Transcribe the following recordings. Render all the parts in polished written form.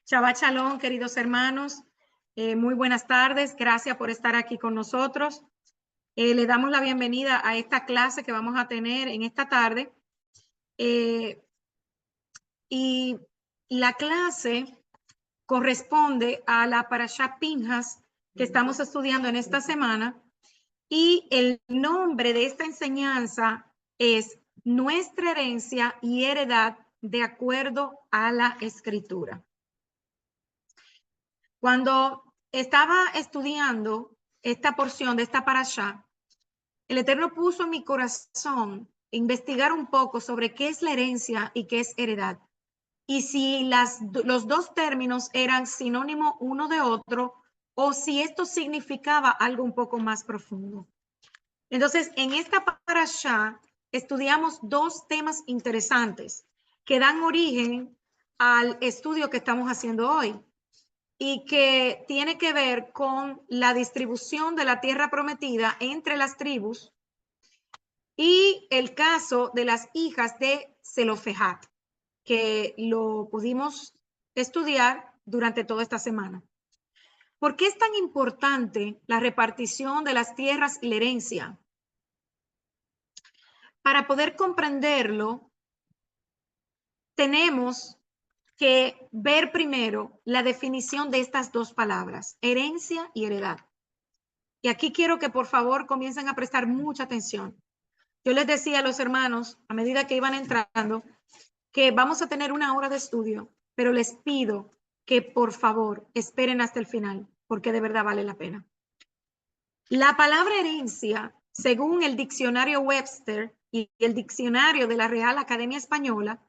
Shabbat Shalom, queridos hermanos. Muy buenas tardes. Gracias por estar aquí con nosotros. Le damos la bienvenida a esta clase que vamos a tener en esta tarde. Y la clase corresponde a la Parashá Pinhas que estamos estudiando en esta semana. Y el nombre de esta enseñanza es Nuestra herencia y heredad de acuerdo a la Escritura. Cuando estaba estudiando esta porción de esta parashá, el Eterno puso en mi corazón investigar un poco sobre qué es la herencia y qué es heredad. Y si los dos términos eran sinónimo uno de otro o si esto significaba algo un poco más profundo. Entonces, en esta parashá estudiamos dos temas interesantes que dan origen al estudio que estamos haciendo hoy y que tiene que ver con la distribución de la tierra prometida entre las tribus y el caso de las hijas de Zelofehad, que lo pudimos estudiar durante toda esta semana. ¿Por qué es tan importante la repartición de las tierras y la herencia? Para poder comprenderlo, tenemos que ver primero la definición de estas dos palabras, herencia y heredad. Y aquí quiero que por favor comiencen a prestar mucha atención. Yo les decía a los hermanos, a medida que iban entrando, que vamos a tener una hora de estudio, pero les pido que por favor esperen hasta el final, porque de verdad vale la pena. La palabra herencia, según el diccionario Webster y el diccionario de la Real Academia Española,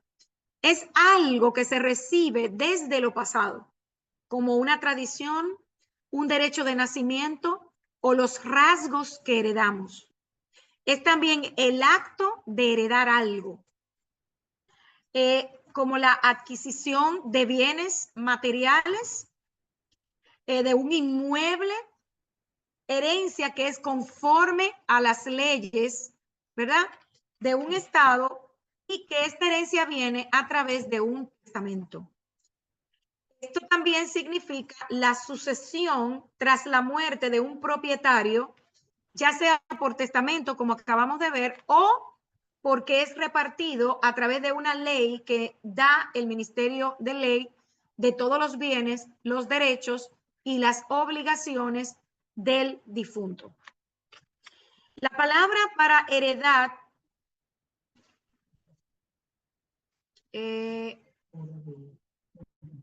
es algo que se recibe desde lo pasado, como una tradición, un derecho de nacimiento o los rasgos que heredamos. Es también el acto de heredar algo, como la adquisición de bienes materiales, de un inmueble, herencia que es conforme a las leyes, ¿verdad?, de un estado, y que esta herencia viene a través de un testamento. Esto también significa la sucesión tras la muerte de un propietario, ya sea por testamento, como acabamos de ver, o porque es repartido a través de una ley que da el Ministerio de Ley de todos los bienes, los derechos y las obligaciones del difunto. La palabra para heredad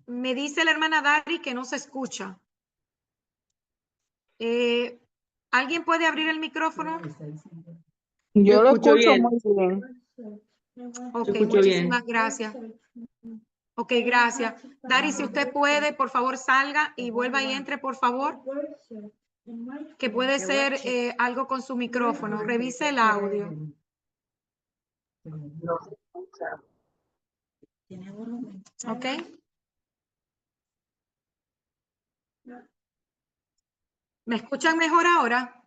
me dice la hermana Dari que no se escucha. ¿Alguien puede abrir el micrófono? Yo lo escucho muy bien. Ok, muchísimas gracias. Ok, gracias. Dari, si usted puede, por favor, salga y vuelva y entre, por favor. Que puede ser algo con su micrófono. Revise el audio. Ok. ¿Me escuchan mejor ahora?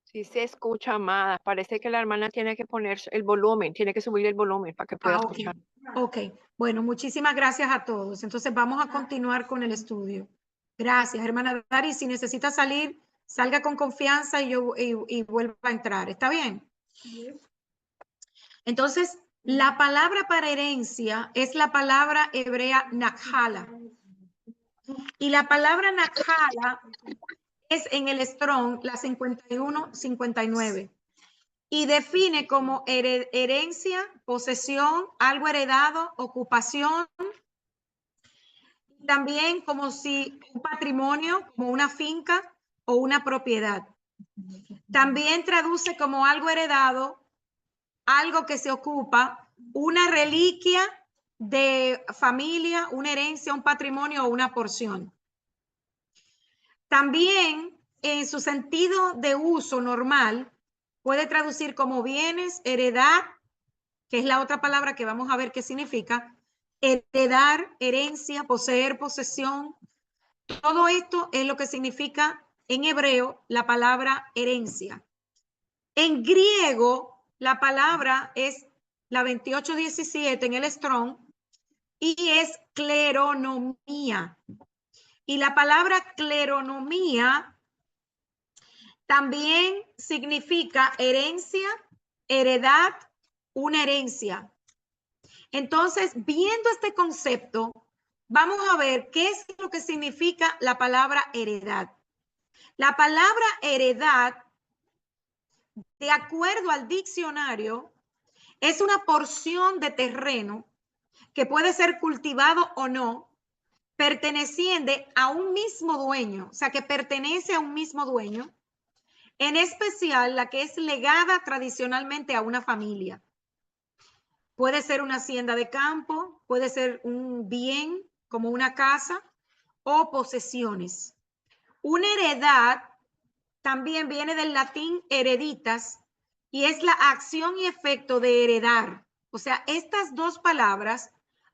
Sí se escucha, amada. Parece que la hermana tiene que poner el volumen, tiene que subir el volumen para que pueda escuchar. Ok, bueno, muchísimas gracias a todos. Entonces vamos a continuar con el estudio. Gracias, hermana Dari. Si necesita salir, salga con confianza y vuelva a entrar. ¿Está bien? Entonces, la palabra para herencia es la palabra hebrea nakhala. Y la palabra nakhala es en el Strong la 51-59 y define como herencia, posesión, algo heredado, ocupación, también como si un patrimonio, como una finca o una propiedad. También traduce como algo heredado, algo que se ocupa, una reliquia de familia, una herencia, un patrimonio o una porción. También en su sentido de uso normal puede traducir como bienes, heredad, que es la otra palabra que vamos a ver qué significa, heredar, herencia, poseer, posesión. Todo esto es lo que significa en hebreo la palabra herencia. En griego la palabra es la 2817 en el Strong y es cleronomía. Y la palabra cleronomía también significa herencia, heredad, una herencia. Entonces, viendo este concepto, vamos a ver qué es lo que significa la palabra heredad. La palabra heredad, de acuerdo al diccionario, es una porción de terreno que puede ser cultivado o no, perteneciente a un mismo dueño, o sea, que pertenece a un mismo dueño, en especial la que es legada tradicionalmente a una familia. Puede ser una hacienda de campo, puede ser un bien como una casa o posesiones. Una heredad también viene del latín hereditas y es la acción y efecto de heredar. O sea, estas dos palabras,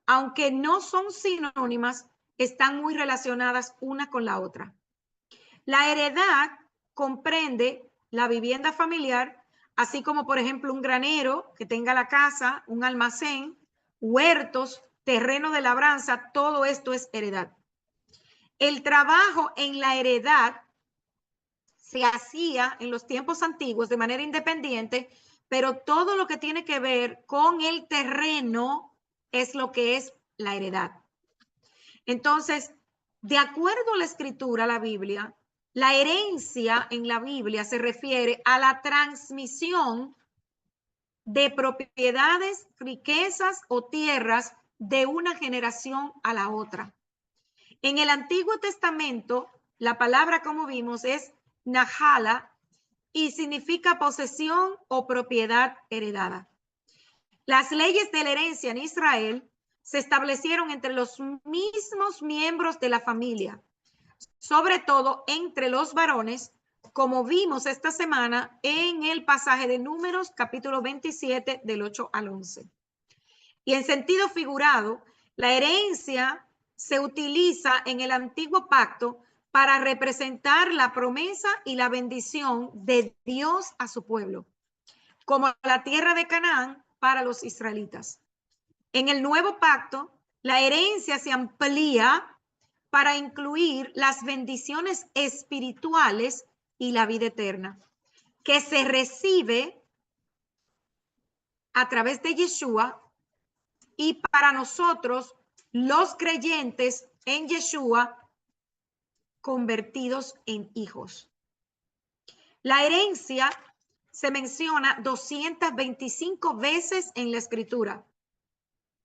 aunque no son sinónimas, están muy relacionadas una con la otra. La heredad comprende la vivienda familiar, así como, por ejemplo, un granero que tenga la casa, un almacén, huertos, terreno de labranza, todo esto es heredad. El trabajo en la heredad se hacía en los tiempos antiguos de manera independiente, pero todo lo que tiene que ver con el terreno es lo que es la heredad. Entonces, de acuerdo a la escritura, la Biblia, la herencia en la Biblia se refiere a la transmisión de propiedades, riquezas o tierras de una generación a la otra. En el Antiguo Testamento, la palabra, como vimos, es nahala y significa posesión o propiedad heredada. Las leyes de la herencia en Israel se establecieron entre los mismos miembros de la familia, sobre todo entre los varones, como vimos esta semana en el pasaje de Números, capítulo 27, del 8 al 11. Y en sentido figurado, la herencia se utiliza en el antiguo pacto para representar la promesa y la bendición de Dios a su pueblo, como la tierra de Canaán para los israelitas. En el nuevo pacto, la herencia se amplía para incluir las bendiciones espirituales y la vida eterna, que se recibe a través de Yeshua y para nosotros, los creyentes en Yeshua, convertidos en hijos. La herencia se menciona 225 veces en la escritura,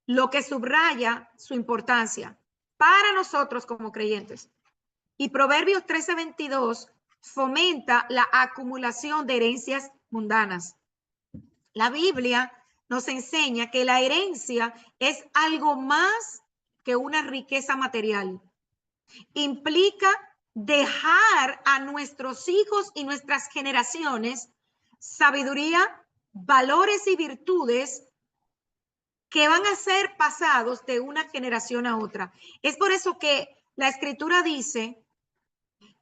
lo que subraya su importancia para nosotros como creyentes. Y Proverbios 13:22 fomenta la acumulación de herencias mundanas. La Biblia nos enseña que la herencia es algo más que una riqueza material. Implica dejar a nuestros hijos y nuestras generaciones sabiduría, valores y virtudes que van a ser pasados de una generación a otra. Es por eso que la Escritura dice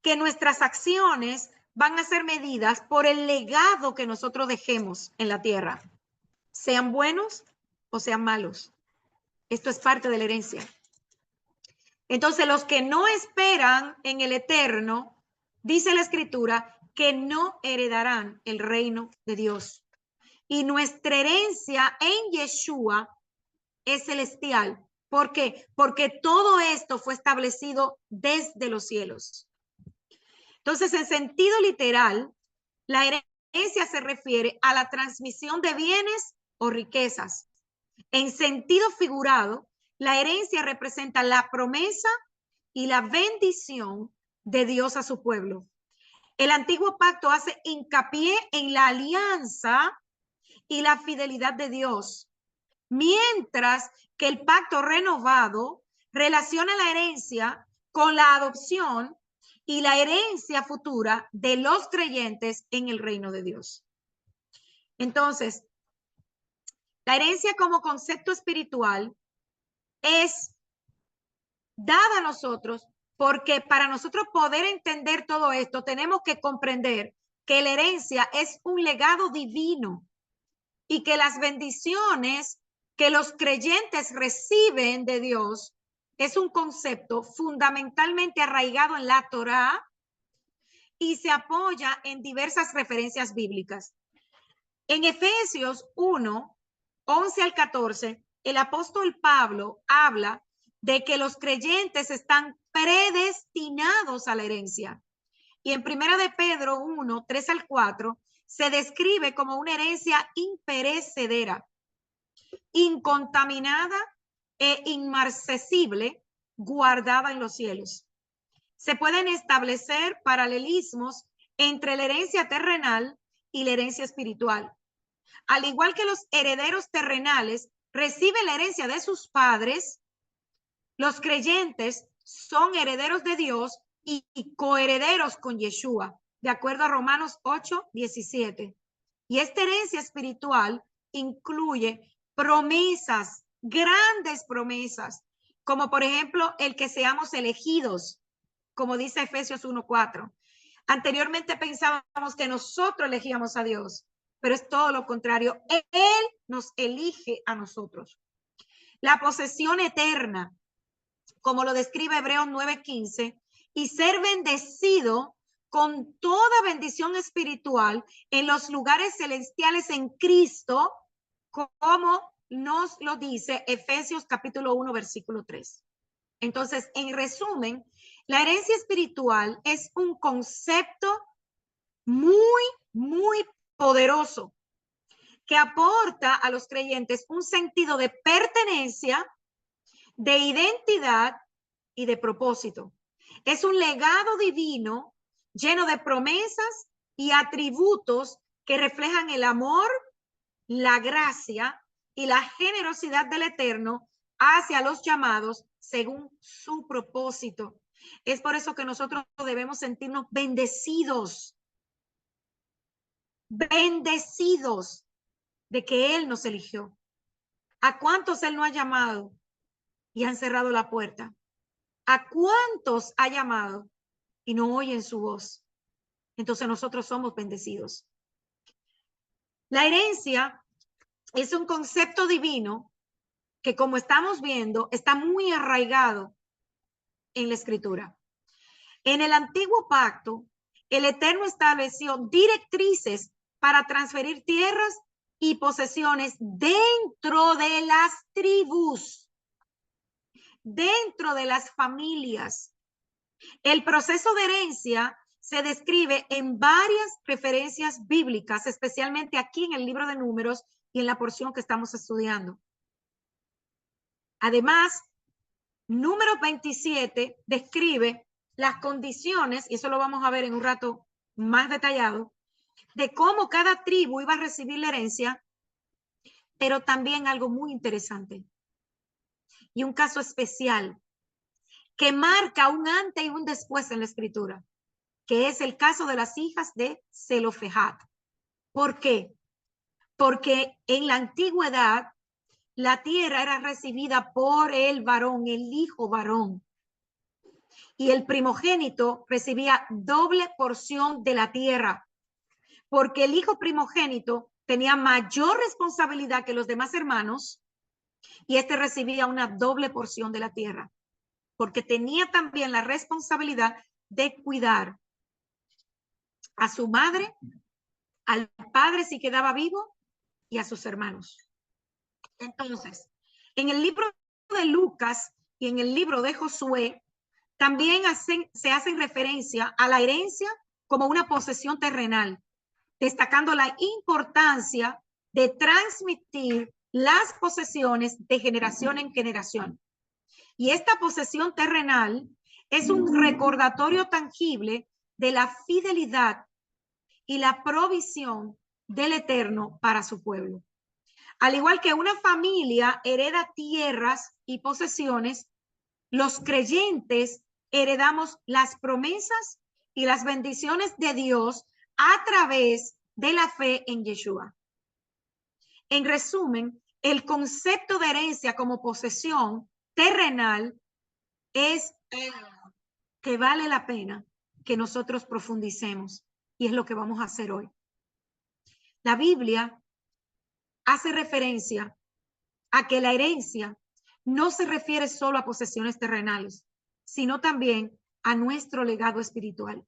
que nuestras acciones van a ser medidas por el legado que nosotros dejemos en la tierra, sean buenos o sean malos. Esto es parte de la herencia. Entonces, los que no esperan en el eterno, dice la Escritura, que no heredarán el reino de Dios. Y nuestra herencia en Yeshua es celestial. ¿Por qué? Porque todo esto fue establecido desde los cielos. Entonces, en sentido literal, la herencia se refiere a la transmisión de bienes o riquezas. En sentido figurado, la herencia representa la promesa y la bendición de Dios a su pueblo. El antiguo pacto hace hincapié en la alianza y la fidelidad de Dios, mientras que el pacto renovado relaciona la herencia con la adopción y la herencia futura de los creyentes en el reino de Dios. Entonces, la herencia como concepto espiritual es dada a nosotros porque para nosotros poder entender todo esto tenemos que comprender que la herencia es un legado divino y que las bendiciones que los creyentes reciben de Dios es un concepto fundamentalmente arraigado en la Torá y se apoya en diversas referencias bíblicas. En Efesios 1, 11 al 14, el apóstol Pablo habla de que los creyentes están predestinados a la herencia. Y en Primera de Pedro 1, 3 al 4, se describe como una herencia imperecedera, incontaminada e inmarcesible, guardada en los cielos. Se pueden establecer paralelismos entre la herencia terrenal y la herencia espiritual. Al igual que los herederos terrenales reciben la herencia de sus padres, los creyentes son herederos de Dios y coherederos con Yeshua, de acuerdo a Romanos 8, 17. Y esta herencia espiritual incluye promesas, grandes promesas, como por ejemplo el que seamos elegidos, como dice Efesios 1:4. Anteriormente pensábamos que nosotros elegíamos a Dios, pero es todo lo contrario. Él nos elige a nosotros. La posesión eterna, como lo describe Hebreos 9:15, y ser bendecido con toda bendición espiritual en los lugares celestiales en Cristo, como nos lo dice Efesios capítulo 1, versículo 3. Entonces, en resumen, la herencia espiritual es un concepto muy poderoso que aporta a los creyentes un sentido de pertenencia, de identidad y de propósito. Es un legado divino lleno de promesas y atributos que reflejan el amor, la gracia y la generosidad del Eterno hacia los llamados según su propósito. Es por eso que nosotros debemos sentirnos bendecidos de que Él nos eligió. ¿A cuántos Él no ha llamado y han cerrado la puerta? ¿A cuántos ha llamado y no oyen su voz? Entonces nosotros somos bendecidos. La herencia es un concepto divino que, como estamos viendo, está muy arraigado en la Escritura. En el Antiguo Pacto, el Eterno estableció directrices para transferir tierras y posesiones dentro de las tribus, dentro de las familias. El proceso de herencia se describe en varias referencias bíblicas, especialmente aquí en el libro de Números y en la porción que estamos estudiando. Además, Número 27 describe las condiciones, y eso lo vamos a ver en un rato más detallado, de cómo cada tribu iba a recibir la herencia, pero también algo muy interesante y un caso especial que marca un antes y un después en la Escritura, que es el caso de las hijas de Zelofejat. ¿Por qué? Porque en la antigüedad la tierra era recibida por el varón, el hijo varón. Y el primogénito recibía doble porción de la tierra, porque el hijo primogénito tenía mayor responsabilidad que los demás hermanos y este recibía una doble porción de la tierra, porque tenía también la responsabilidad de cuidar a su madre, al padre si quedaba vivo y a sus hermanos. Entonces, en el libro de Lucas y en el libro de Josué, también se hacen referencia a la herencia como una posesión terrenal, destacando la importancia de transmitir las posesiones de generación en generación. Y esta posesión terrenal es un recordatorio tangible de la fidelidad y la provisión del Eterno para su pueblo. Al igual que una familia hereda tierras y posesiones, los creyentes heredamos las promesas y las bendiciones de Dios a través de la fe en Yeshua. En resumen, el concepto de herencia como posesión terrenal es que vale la pena que nosotros profundicemos, y es lo que vamos a hacer hoy. La Biblia hace referencia a que la herencia no se refiere solo a posesiones terrenales, sino también a nuestro legado espiritual.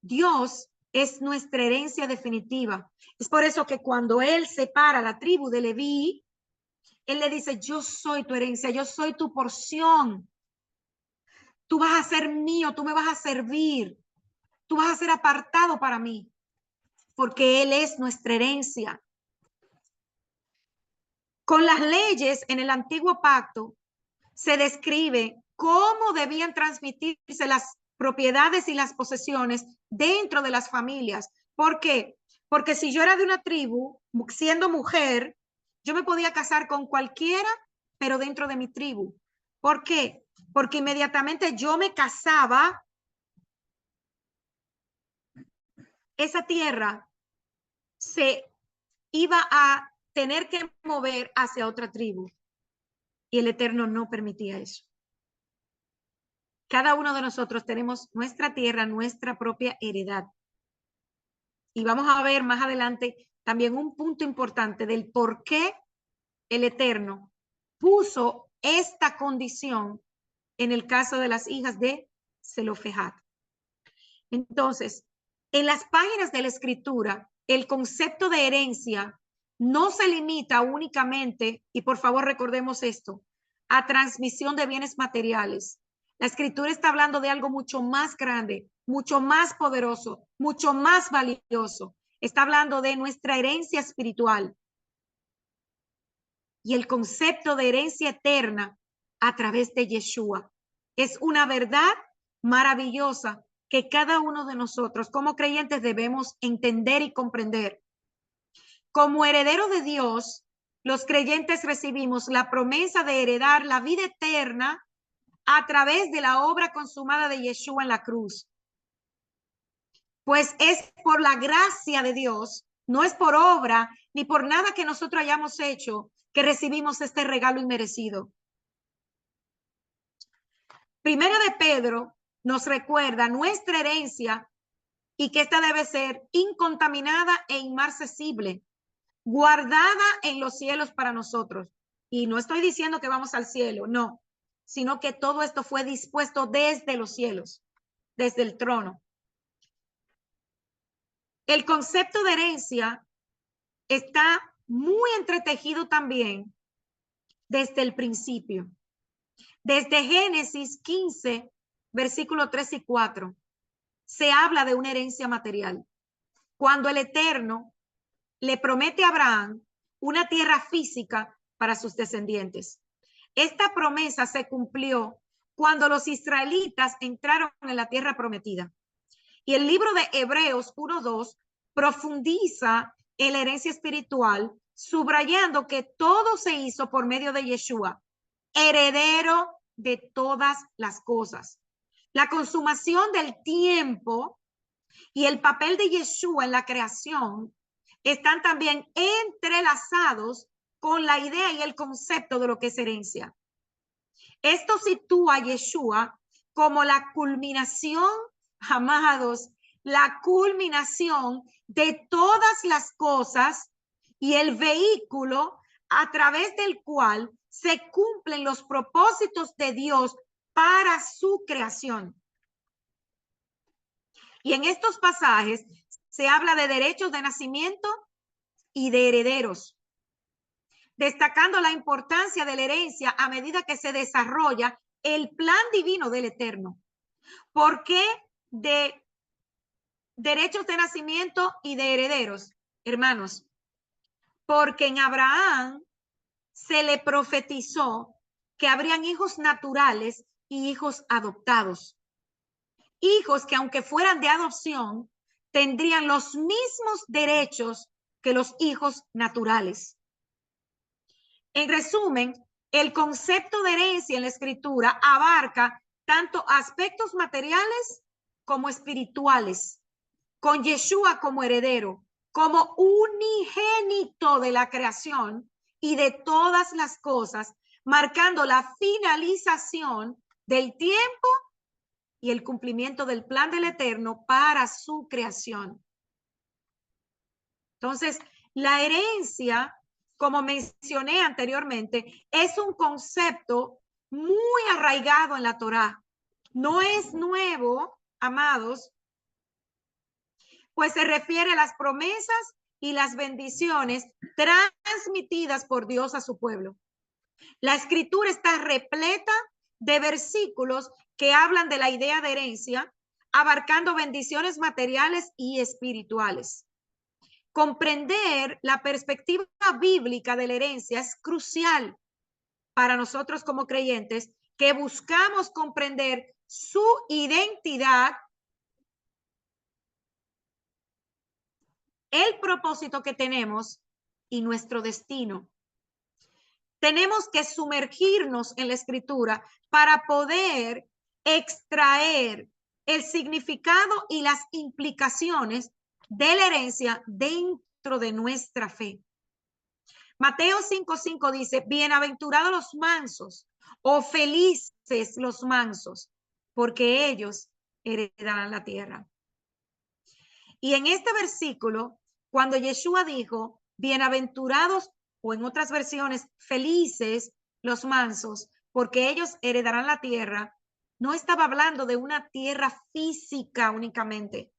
Dios es nuestra herencia definitiva. Es por eso que cuando Él separa la tribu de Leví, Él le dice, yo soy tu herencia, yo soy tu porción. Tú vas a ser mío, tú me vas a servir, tú vas a ser apartado para mí, porque Él es nuestra herencia. Con las leyes en el antiguo pacto se describe cómo debían transmitirse las propiedades y las posesiones dentro de las familias. ¿Por qué? Porque si yo era de una tribu, siendo mujer, yo me podía casar con cualquiera, pero dentro de mi tribu. ¿Por qué? Porque inmediatamente yo me casaba, esa tierra se iba a tener que mover hacia otra tribu. Y el Eterno no permitía eso. Cada uno de nosotros tenemos nuestra tierra, nuestra propia heredad. Y vamos a ver más adelante también un punto importante del por qué el Eterno puso esta condición en el caso de las hijas de Zelofejad. Entonces, en las páginas de la Escritura, el concepto de herencia no se limita únicamente, y por favor recordemos esto, a transmisión de bienes materiales. La Escritura está hablando de algo mucho más grande, mucho más poderoso, mucho más valioso. Está hablando de nuestra herencia espiritual y el concepto de herencia eterna a través de Yeshua. Es una verdad maravillosa que cada uno de nosotros como creyentes debemos entender y comprender. Como heredero de Dios, los creyentes recibimos la promesa de heredar la vida eterna a través de la obra consumada de Yeshua en la cruz. Pues es por la gracia de Dios, no es por obra ni por nada que nosotros hayamos hecho que recibimos este regalo inmerecido. Primera de Pedro nos recuerda nuestra herencia y que esta debe ser incontaminada e inmarcesible, guardada en los cielos para nosotros. Y no estoy diciendo que vamos al cielo, no, sino que todo esto fue dispuesto desde los cielos, desde el trono. El concepto de herencia está muy entretejido también desde el principio. Desde Génesis 15, versículos 3 y 4, se habla de una herencia material. Cuando el Eterno le promete a Abraham una tierra física para sus descendientes. Esta promesa se cumplió cuando los israelitas entraron en la tierra prometida. Y el libro de Hebreos 1:2 profundiza en la herencia espiritual, subrayando que todo se hizo por medio de Yeshua, heredero de todas las cosas. La consumación del tiempo y el papel de Yeshua en la creación están también entrelazados con la idea y el concepto de lo que es herencia. Esto sitúa a Yeshua como la culminación, amados, la culminación de todas las cosas y el vehículo a través del cual se cumplen los propósitos de Dios para su creación. Y en estos pasajes se habla de derechos de nacimiento y de herederos, destacando la importancia de la herencia a medida que se desarrolla el plan divino del Eterno. ¿Por qué de derechos de nacimiento y de herederos, hermanos? Porque en Abraham se le profetizó que habrían hijos naturales y hijos adoptados. Hijos que aunque fueran de adopción, tendrían los mismos derechos que los hijos naturales. En resumen, el concepto de herencia en la Escritura abarca tanto aspectos materiales como espirituales, con Yeshua como heredero, como unigénito de la creación y de todas las cosas, marcando la finalización del tiempo y el cumplimiento del plan del Eterno para su creación. Entonces, la herencia como mencioné anteriormente, es un concepto muy arraigado en la Torá. No es nuevo, amados, pues se refiere a las promesas y las bendiciones transmitidas por Dios a su pueblo. La escritura está repleta de versículos que hablan de la idea de herencia, abarcando bendiciones materiales y espirituales. Comprender la perspectiva bíblica de la herencia es crucial para nosotros como creyentes que buscamos comprender su identidad, el propósito que tenemos y nuestro destino. Tenemos que sumergirnos en la escritura para poder extraer el significado y las implicaciones de la herencia dentro de nuestra fe. Mateo 5:5 dice, bienaventurados los mansos o felices los mansos, porque ellos heredarán la tierra. Y en este versículo, cuando Yeshua dijo, bienaventurados, o en otras versiones, felices los mansos, porque ellos heredarán la tierra, no estaba hablando de una tierra física únicamente.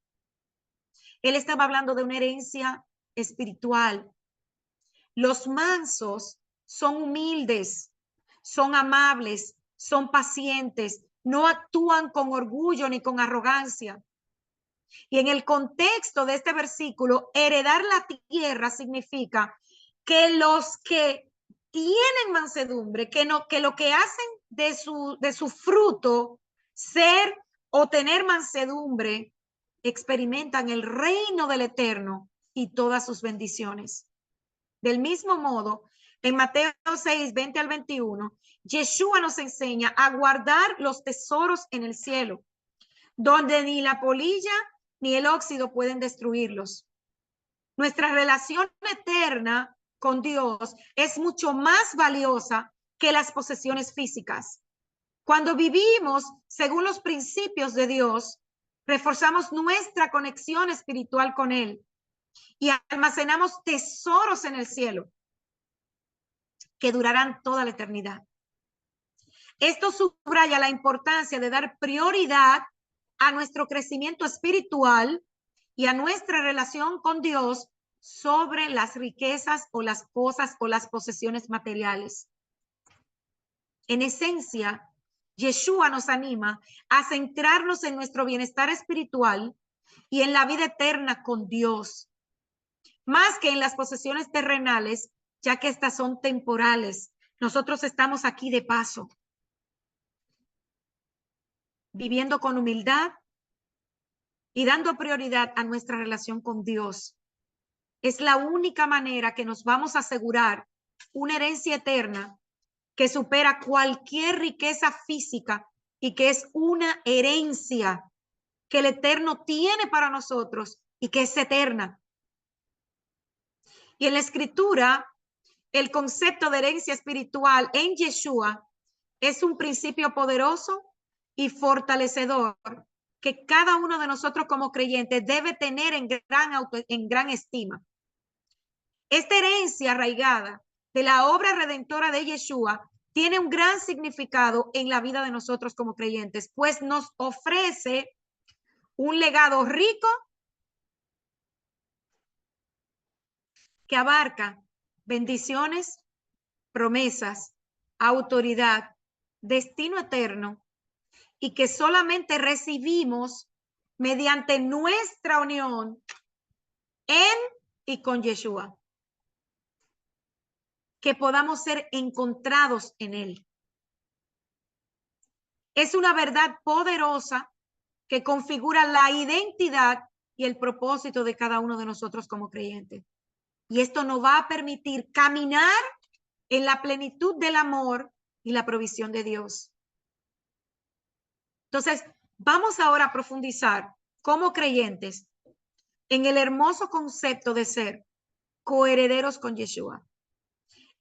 Él estaba hablando de una herencia espiritual. Los mansos son humildes, son amables, son pacientes, no actúan con orgullo ni con arrogancia. Y en el contexto de este versículo, heredar la tierra significa que los que tienen mansedumbre, que lo que hacen de su fruto ser o tener mansedumbre, experimentan el reino del Eterno y todas sus bendiciones. Del mismo modo, en Mateo 6, 20 al 21, Yeshua nos enseña a guardar los tesoros en el cielo, donde ni la polilla ni el óxido pueden destruirlos. Nuestra relación eterna con Dios es mucho más valiosa que las posesiones físicas. Cuando vivimos según los principios de Dios, reforzamos nuestra conexión espiritual con Él y almacenamos tesoros en el cielo que durarán toda la eternidad. Esto subraya la importancia de dar prioridad a nuestro crecimiento espiritual y a nuestra relación con Dios sobre las riquezas o las cosas o las posesiones materiales. En esencia, Yeshua nos anima a centrarnos en nuestro bienestar espiritual y en la vida eterna con Dios, más que en las posesiones terrenales, ya que estas son temporales. Nosotros estamos aquí de paso, viviendo con humildad y dando prioridad a nuestra relación con Dios. Es la única manera que nos vamos a asegurar una herencia eterna que supera cualquier riqueza física y que es una herencia que el Eterno tiene para nosotros y que es eterna. Y en la Escritura, el concepto de herencia espiritual en Yeshua es un principio poderoso y fortalecedor que cada uno de nosotros como creyentes debe tener en gran estima. Esta herencia arraigada de la obra redentora de Yeshua tiene un gran significado en la vida de nosotros como creyentes, pues nos ofrece un legado rico que abarca bendiciones, promesas, autoridad, destino eterno y que solamente recibimos mediante nuestra unión en y con Yeshua. Que podamos ser encontrados en él. Es una verdad poderosa que configura la identidad y el propósito de cada uno de nosotros como creyentes. Y esto nos va a permitir caminar en la plenitud del amor y la provisión de Dios. Entonces, vamos ahora a profundizar como creyentes en el hermoso concepto de ser coherederos con Yeshua.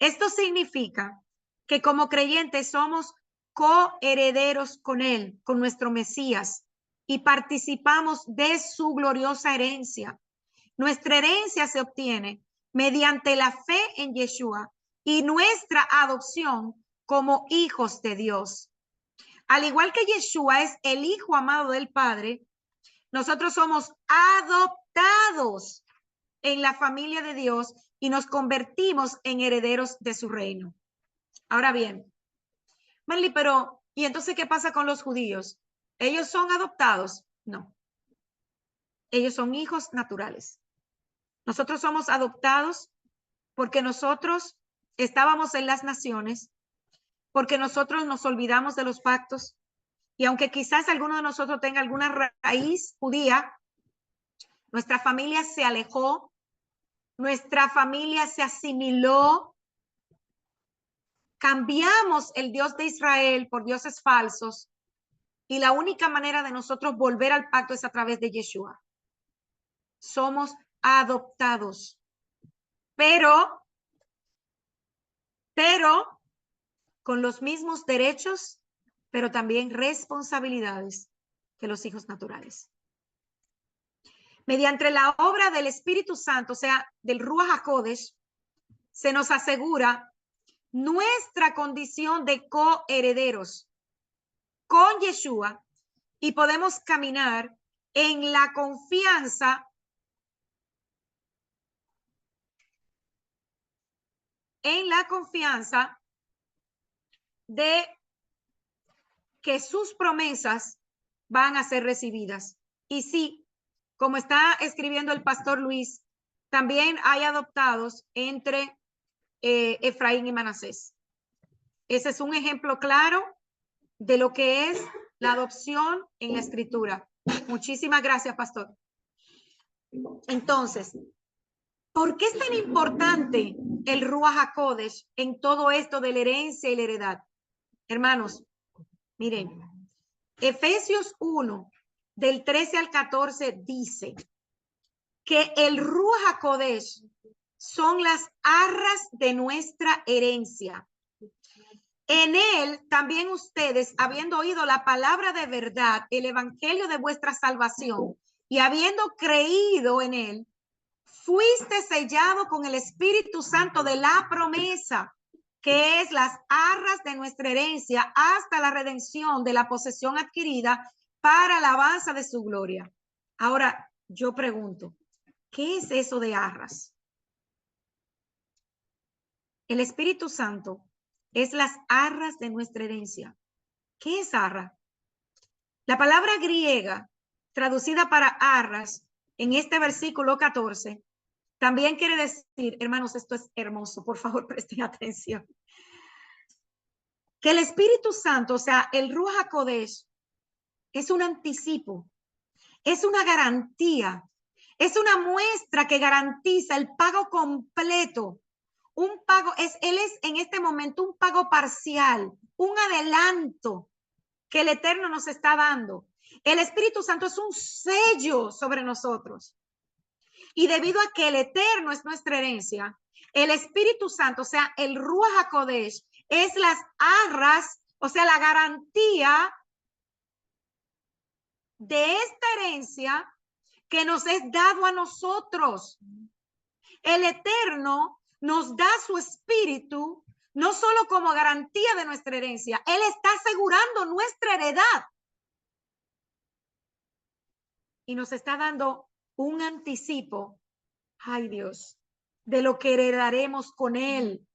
Esto significa que como creyentes somos coherederos con él, con nuestro Mesías, y participamos de su gloriosa herencia. Nuestra herencia se obtiene mediante la fe en Yeshua y nuestra adopción como hijos de Dios. Al igual que Yeshua es el Hijo amado del Padre, nosotros somos adoptados en la familia de Dios y nos convertimos en herederos de su reino. Ahora bien, Marley, pero ¿y entonces qué pasa con los judíos? ¿Ellos son adoptados? No. Ellos son hijos naturales. Nosotros somos adoptados porque nosotros estábamos en las naciones, porque nosotros nos olvidamos de los pactos, y aunque quizás alguno de nosotros tenga alguna raíz judía, nuestra familia se alejó, nuestra familia se asimiló, cambiamos el Dios de Israel por dioses falsos, y la única manera de nosotros volver al pacto es a través de Yeshua. Somos adoptados, pero con los mismos derechos, pero también responsabilidades que los hijos naturales. Mediante la obra del Espíritu Santo, o sea, del Ruach HaKodesh, se nos asegura nuestra condición de coherederos con Yeshua y podemos caminar en la confianza de que sus promesas van a ser recibidas. Y sí, como está escribiendo el pastor Luis, también hay adoptados entre Efraín y Manasés. Ese es un ejemplo claro de lo que es la adopción en la escritura. Muchísimas gracias, pastor. Entonces, ¿por qué es tan importante el Ruach HaKodesh en todo esto de la herencia y la heredad? Hermanos, miren, Efesios 1, del 13 al 14, dice que el Ruach HaKodesh son las arras de nuestra herencia. En él también ustedes, habiendo oído la palabra de verdad, el evangelio de vuestra salvación, y habiendo creído en él, fuiste sellado con el Espíritu Santo de la promesa, que es las arras de nuestra herencia hasta la redención de la posesión adquirida para la alabanza de su gloria. Ahora, yo pregunto, ¿qué es eso de arras? El Espíritu Santo es las arras de nuestra herencia. ¿Qué es arra? La palabra griega traducida para arras en este versículo 14 también quiere decir, hermanos, esto es hermoso, por favor presten atención, que el Espíritu Santo, o sea, el Ruach HaKodesh, es un anticipo, es una garantía, es una muestra que garantiza el pago completo. Un pago, él es en este momento un pago parcial, un adelanto que el Eterno nos está dando. El Espíritu Santo es un sello sobre nosotros. Y debido a que el Eterno es nuestra herencia, el Espíritu Santo, o sea, el Ruach HaKodesh, es las arras, o sea, la garantía de esta herencia que nos es dado a nosotros. El Eterno nos da su Espíritu no solo como garantía de nuestra herencia, Él está asegurando nuestra heredad. Y nos está dando un anticipo, ay Dios, de lo que heredaremos con Él.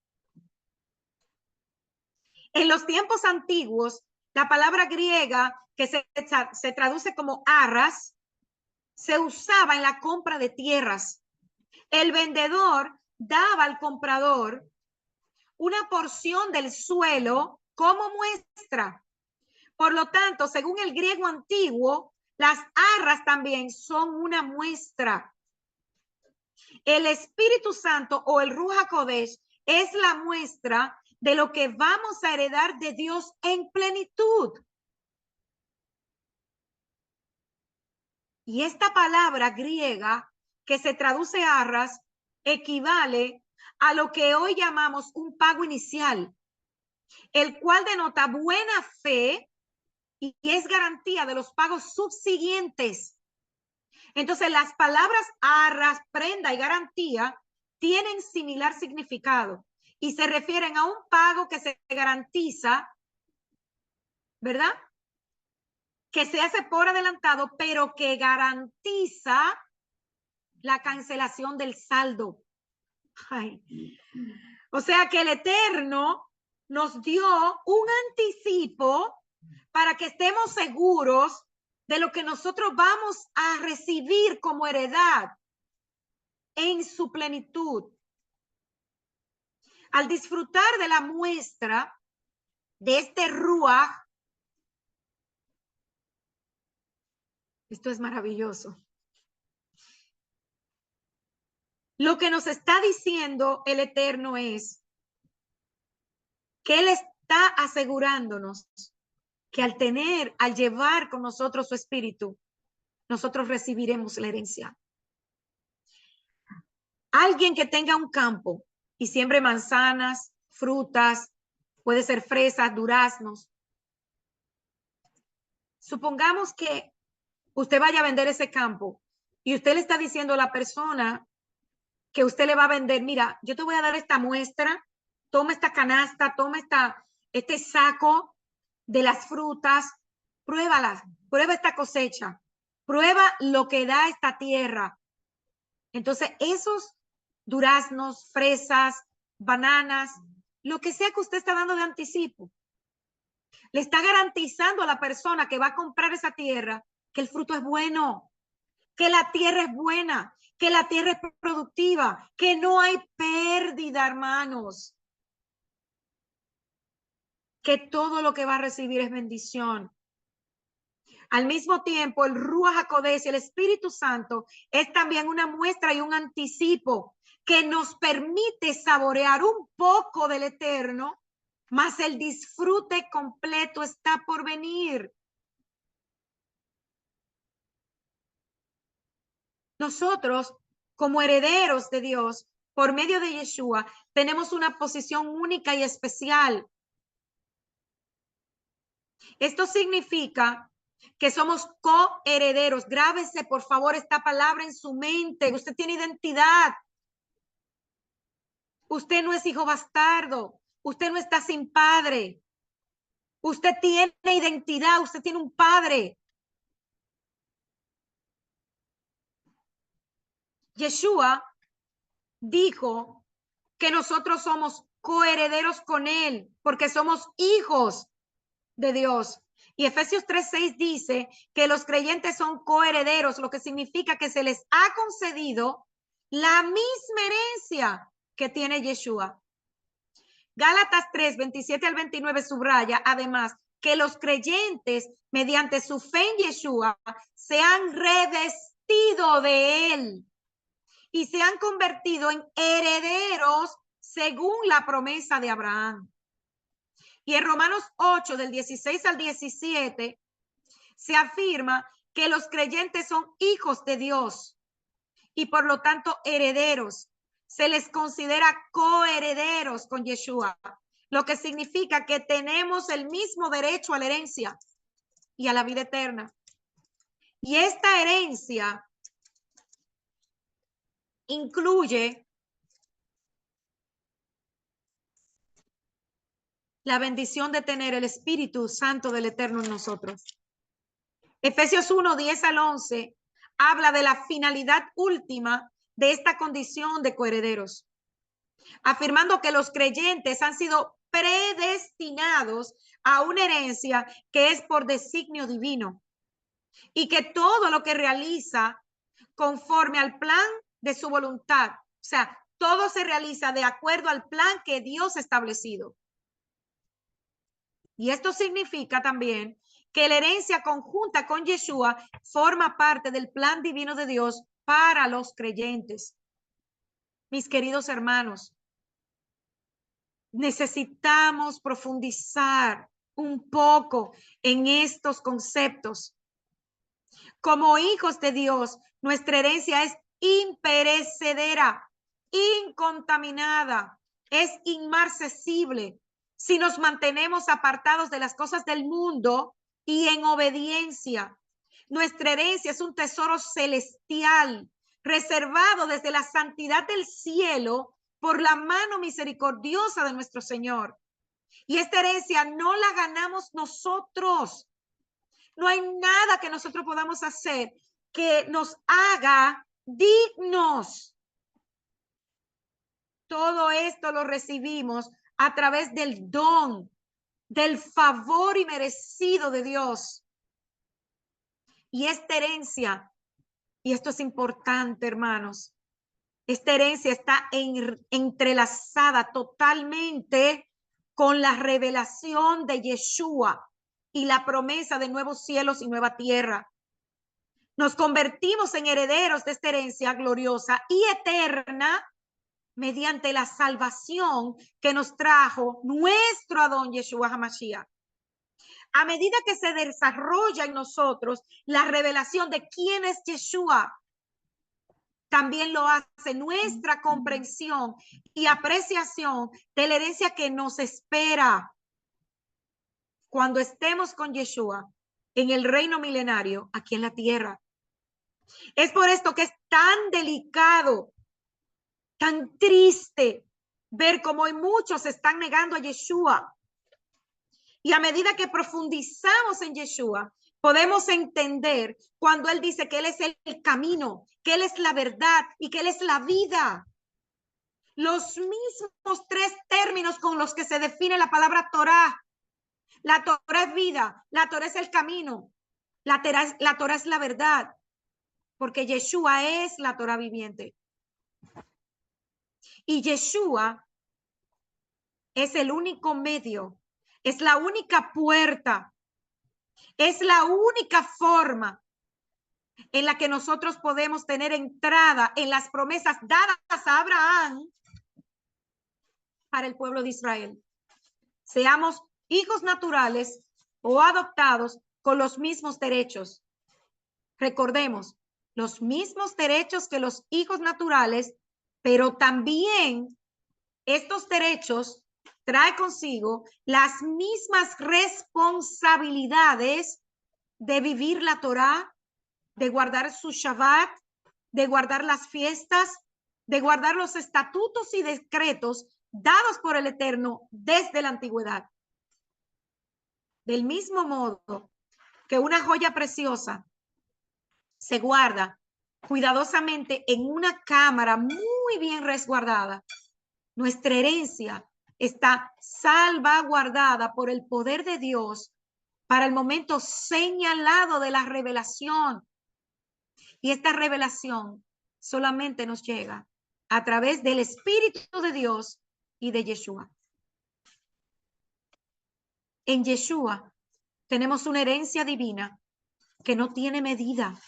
En los tiempos antiguos, la palabra griega que se traduce como arras, se usaba en la compra de tierras. El vendedor daba al comprador una porción del suelo como muestra. Por lo tanto, según el griego antiguo, las arras también son una muestra. El Espíritu Santo o el Ruach HaKodesh es la muestra de lo que vamos a heredar de Dios en plenitud. Y esta palabra griega que se traduce arras equivale a lo que hoy llamamos un pago inicial, el cual denota buena fe y es garantía de los pagos subsiguientes. Entonces, las palabras arras, prenda y garantía tienen similar significado y se refieren a un pago que se garantiza, ¿verdad? Que se hace por adelantado, pero que garantiza la cancelación del saldo. Ay. O sea que el Eterno nos dio un anticipo para que estemos seguros de lo que nosotros vamos a recibir como heredad en su plenitud. Al disfrutar de la muestra de este Ruach, esto es maravilloso. Lo que nos está diciendo el Eterno es que Él está asegurándonos que al llevar con nosotros su espíritu, nosotros recibiremos la herencia. Alguien que tenga un campo y siembre manzanas, frutas, puede ser fresas, duraznos. Supongamos que usted vaya a vender ese campo y usted le está diciendo a la persona que usted le va a vender, mira, yo te voy a dar esta muestra, toma esta canasta, toma este saco de las frutas, pruébalas, prueba esta cosecha, prueba lo que da esta tierra. Entonces, esos duraznos, fresas, bananas, lo que sea que usted está dando de anticipo, le está garantizando a la persona que va a comprar esa tierra que el fruto es bueno, que la tierra es buena, que la tierra es productiva, que no hay pérdida, hermanos, que todo lo que va a recibir es bendición. Al mismo tiempo, el Ruach HaKodesh, el Espíritu Santo, es también una muestra y un anticipo que nos permite saborear un poco del Eterno, mas el disfrute completo está por venir. Nosotros, como herederos de Dios, por medio de Yeshua, tenemos una posición única y especial. Esto significa que somos coherederos. Grábese, por favor, esta palabra en su mente. Usted tiene identidad. Usted no es hijo bastardo. Usted no está sin padre. Usted tiene identidad. Usted tiene un padre. Yeshua dijo que nosotros somos coherederos con él porque somos hijos de Dios. Y Efesios 3:6 dice que los creyentes son coherederos, lo que significa que se les ha concedido la misma herencia que tiene Yeshua. Gálatas 3:27 al 29 subraya además que los creyentes mediante su fe en Yeshua se han revestido de él y se han convertido en herederos según la promesa de Abraham. Y en Romanos 8, del 16 al 17, se afirma que los creyentes son hijos de Dios y por lo tanto herederos. Se les considera coherederos con Yeshua, lo que significa que tenemos el mismo derecho a la herencia y a la vida eterna. Y esta herencia incluye la bendición de tener el Espíritu Santo del Eterno en nosotros. Efesios 1, 10 al 11 habla de la finalidad última de esta condición de coherederos, afirmando que los creyentes han sido predestinados a una herencia que es por designio divino y que todo lo que realiza conforme al plan de su voluntad, o sea, todo se realiza de acuerdo al plan que Dios ha establecido. Y esto significa también que la herencia conjunta con Yeshua forma parte del plan divino de Dios para los creyentes. Mis queridos hermanos, necesitamos profundizar un poco en estos conceptos. Como hijos de Dios, nuestra herencia es imperecedera, incontaminada, es inmarcesible. Si nos mantenemos apartados de las cosas del mundo y en obediencia, nuestra herencia es un tesoro celestial, reservado desde la santidad del cielo por la mano misericordiosa de nuestro Señor. Y esta herencia no la ganamos nosotros. No hay nada que nosotros podamos hacer que nos haga dignos. Todo esto lo recibimos a través del don, del favor inmerecido de Dios. Y esta herencia, y esto es importante, hermanos, esta herencia está entrelazada totalmente con la revelación de Yeshua y la promesa de nuevos cielos y nueva tierra. Nos convertimos en herederos de esta herencia gloriosa y eterna mediante la salvación que nos trajo nuestro Adón Yeshua HaMashiach. A medida que se desarrolla en nosotros la revelación de quién es Yeshua, también lo hace nuestra comprensión y apreciación de la herencia que nos espera cuando estemos con Yeshua en el reino milenario aquí en la tierra. Es por esto que es tan delicado, tan triste ver cómo hay muchos se están negando a Yeshua. Y a medida que profundizamos en Yeshua, podemos entender cuando Él dice que Él es el camino, que Él es la verdad y que Él es la vida. Los mismos tres términos con los que se define la palabra Torah. La Torah es vida, la Torah es el camino, la Torah es la verdad, porque Yeshua es la Torah viviente. Y Yeshua es el único medio, es la única puerta, es la única forma en la que nosotros podemos tener entrada en las promesas dadas a Abraham para el pueblo de Israel. Seamos hijos naturales o adoptados con los mismos derechos. Recordemos, los mismos derechos que los hijos naturales, pero también estos derechos trae consigo las mismas responsabilidades de vivir la Torá, de guardar su Shabbat, de guardar las fiestas, de guardar los estatutos y decretos dados por el Eterno desde la antigüedad. Del mismo modo que una joya preciosa se guarda cuidadosamente en una cámara muy bien resguardada, nuestra herencia está salvaguardada por el poder de Dios para el momento señalado de la revelación. Y esta revelación solamente nos llega a través del Espíritu de Dios y de Yeshua. En Yeshua tenemos una herencia divina que no tiene medida.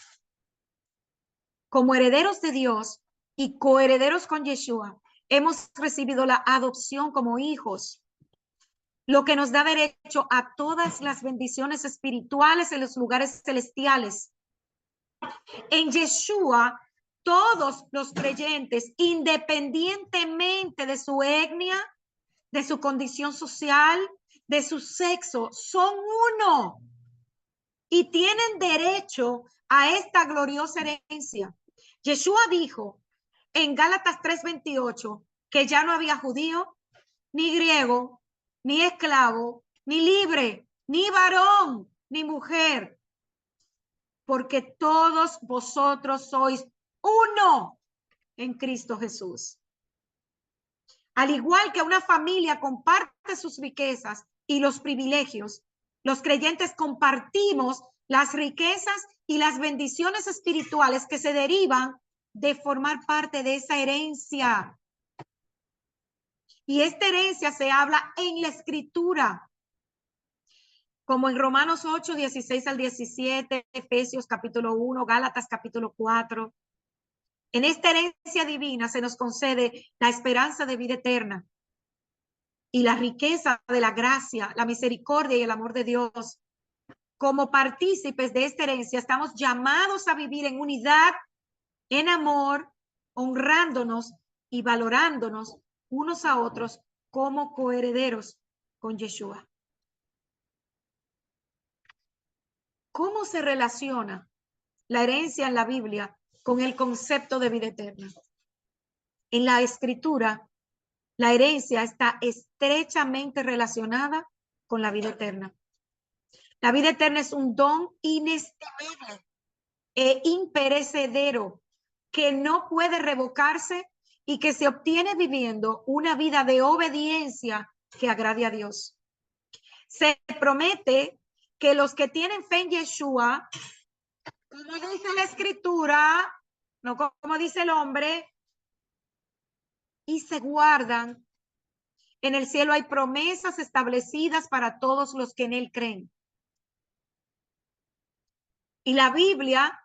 Como herederos de Dios y coherederos con Yeshua, hemos recibido la adopción como hijos, lo que nos da derecho a todas las bendiciones espirituales en los lugares celestiales. En Yeshua, todos los creyentes, independientemente de su etnia, de su condición social, de su sexo, son uno y tienen derecho a esta gloriosa herencia. Yeshua dijo en Gálatas 3:28 que ya no había judío, ni griego, ni esclavo, ni libre, ni varón, ni mujer, porque todos vosotros sois uno en Cristo Jesús. Al igual que una familia comparte sus riquezas y los privilegios, los creyentes compartimos las riquezas y las bendiciones espirituales que se derivan de formar parte de esa herencia. Y esta herencia se habla en la Escritura, como en Romanos 8, 16 al 17, Efesios capítulo 1, Gálatas capítulo 4. En esta herencia divina se nos concede la esperanza de vida eterna y la riqueza de la gracia, la misericordia y el amor de Dios. Como partícipes de esta herencia, estamos llamados a vivir en unidad, en amor, honrándonos y valorándonos unos a otros como coherederos con Yeshua. ¿Cómo se relaciona la herencia en la Biblia con el concepto de vida eterna. En la Escritura, la herencia está estrechamente relacionada con la vida eterna. La vida eterna es un don inestimable e imperecedero que no puede revocarse y que se obtiene viviendo una vida de obediencia que agrade a Dios. Se promete que los que tienen fe en Yeshua, como dice la Escritura, no como dice el hombre, y se guardan, en el cielo hay promesas establecidas para todos los que en él creen. Y la Biblia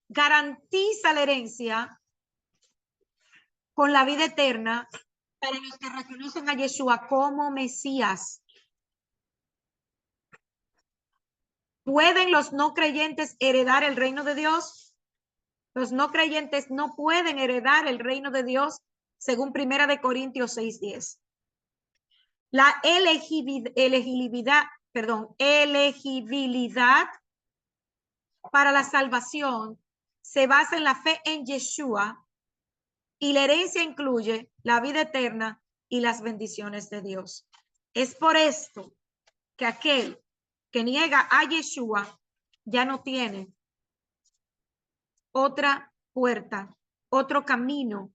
garantiza la herencia con la vida eterna para los que reconocen a Yeshua como Mesías. ¿Pueden los no creyentes heredar el reino de Dios? Los no creyentes no pueden heredar el reino de Dios, según 1 Corintios 6:10. La elegibilidad para la salvación se basa en la fe en Yeshua, y la herencia incluye la vida eterna y las bendiciones de Dios. Es por esto que aquel que niega a Yeshua ya no tiene otra puerta, otro camino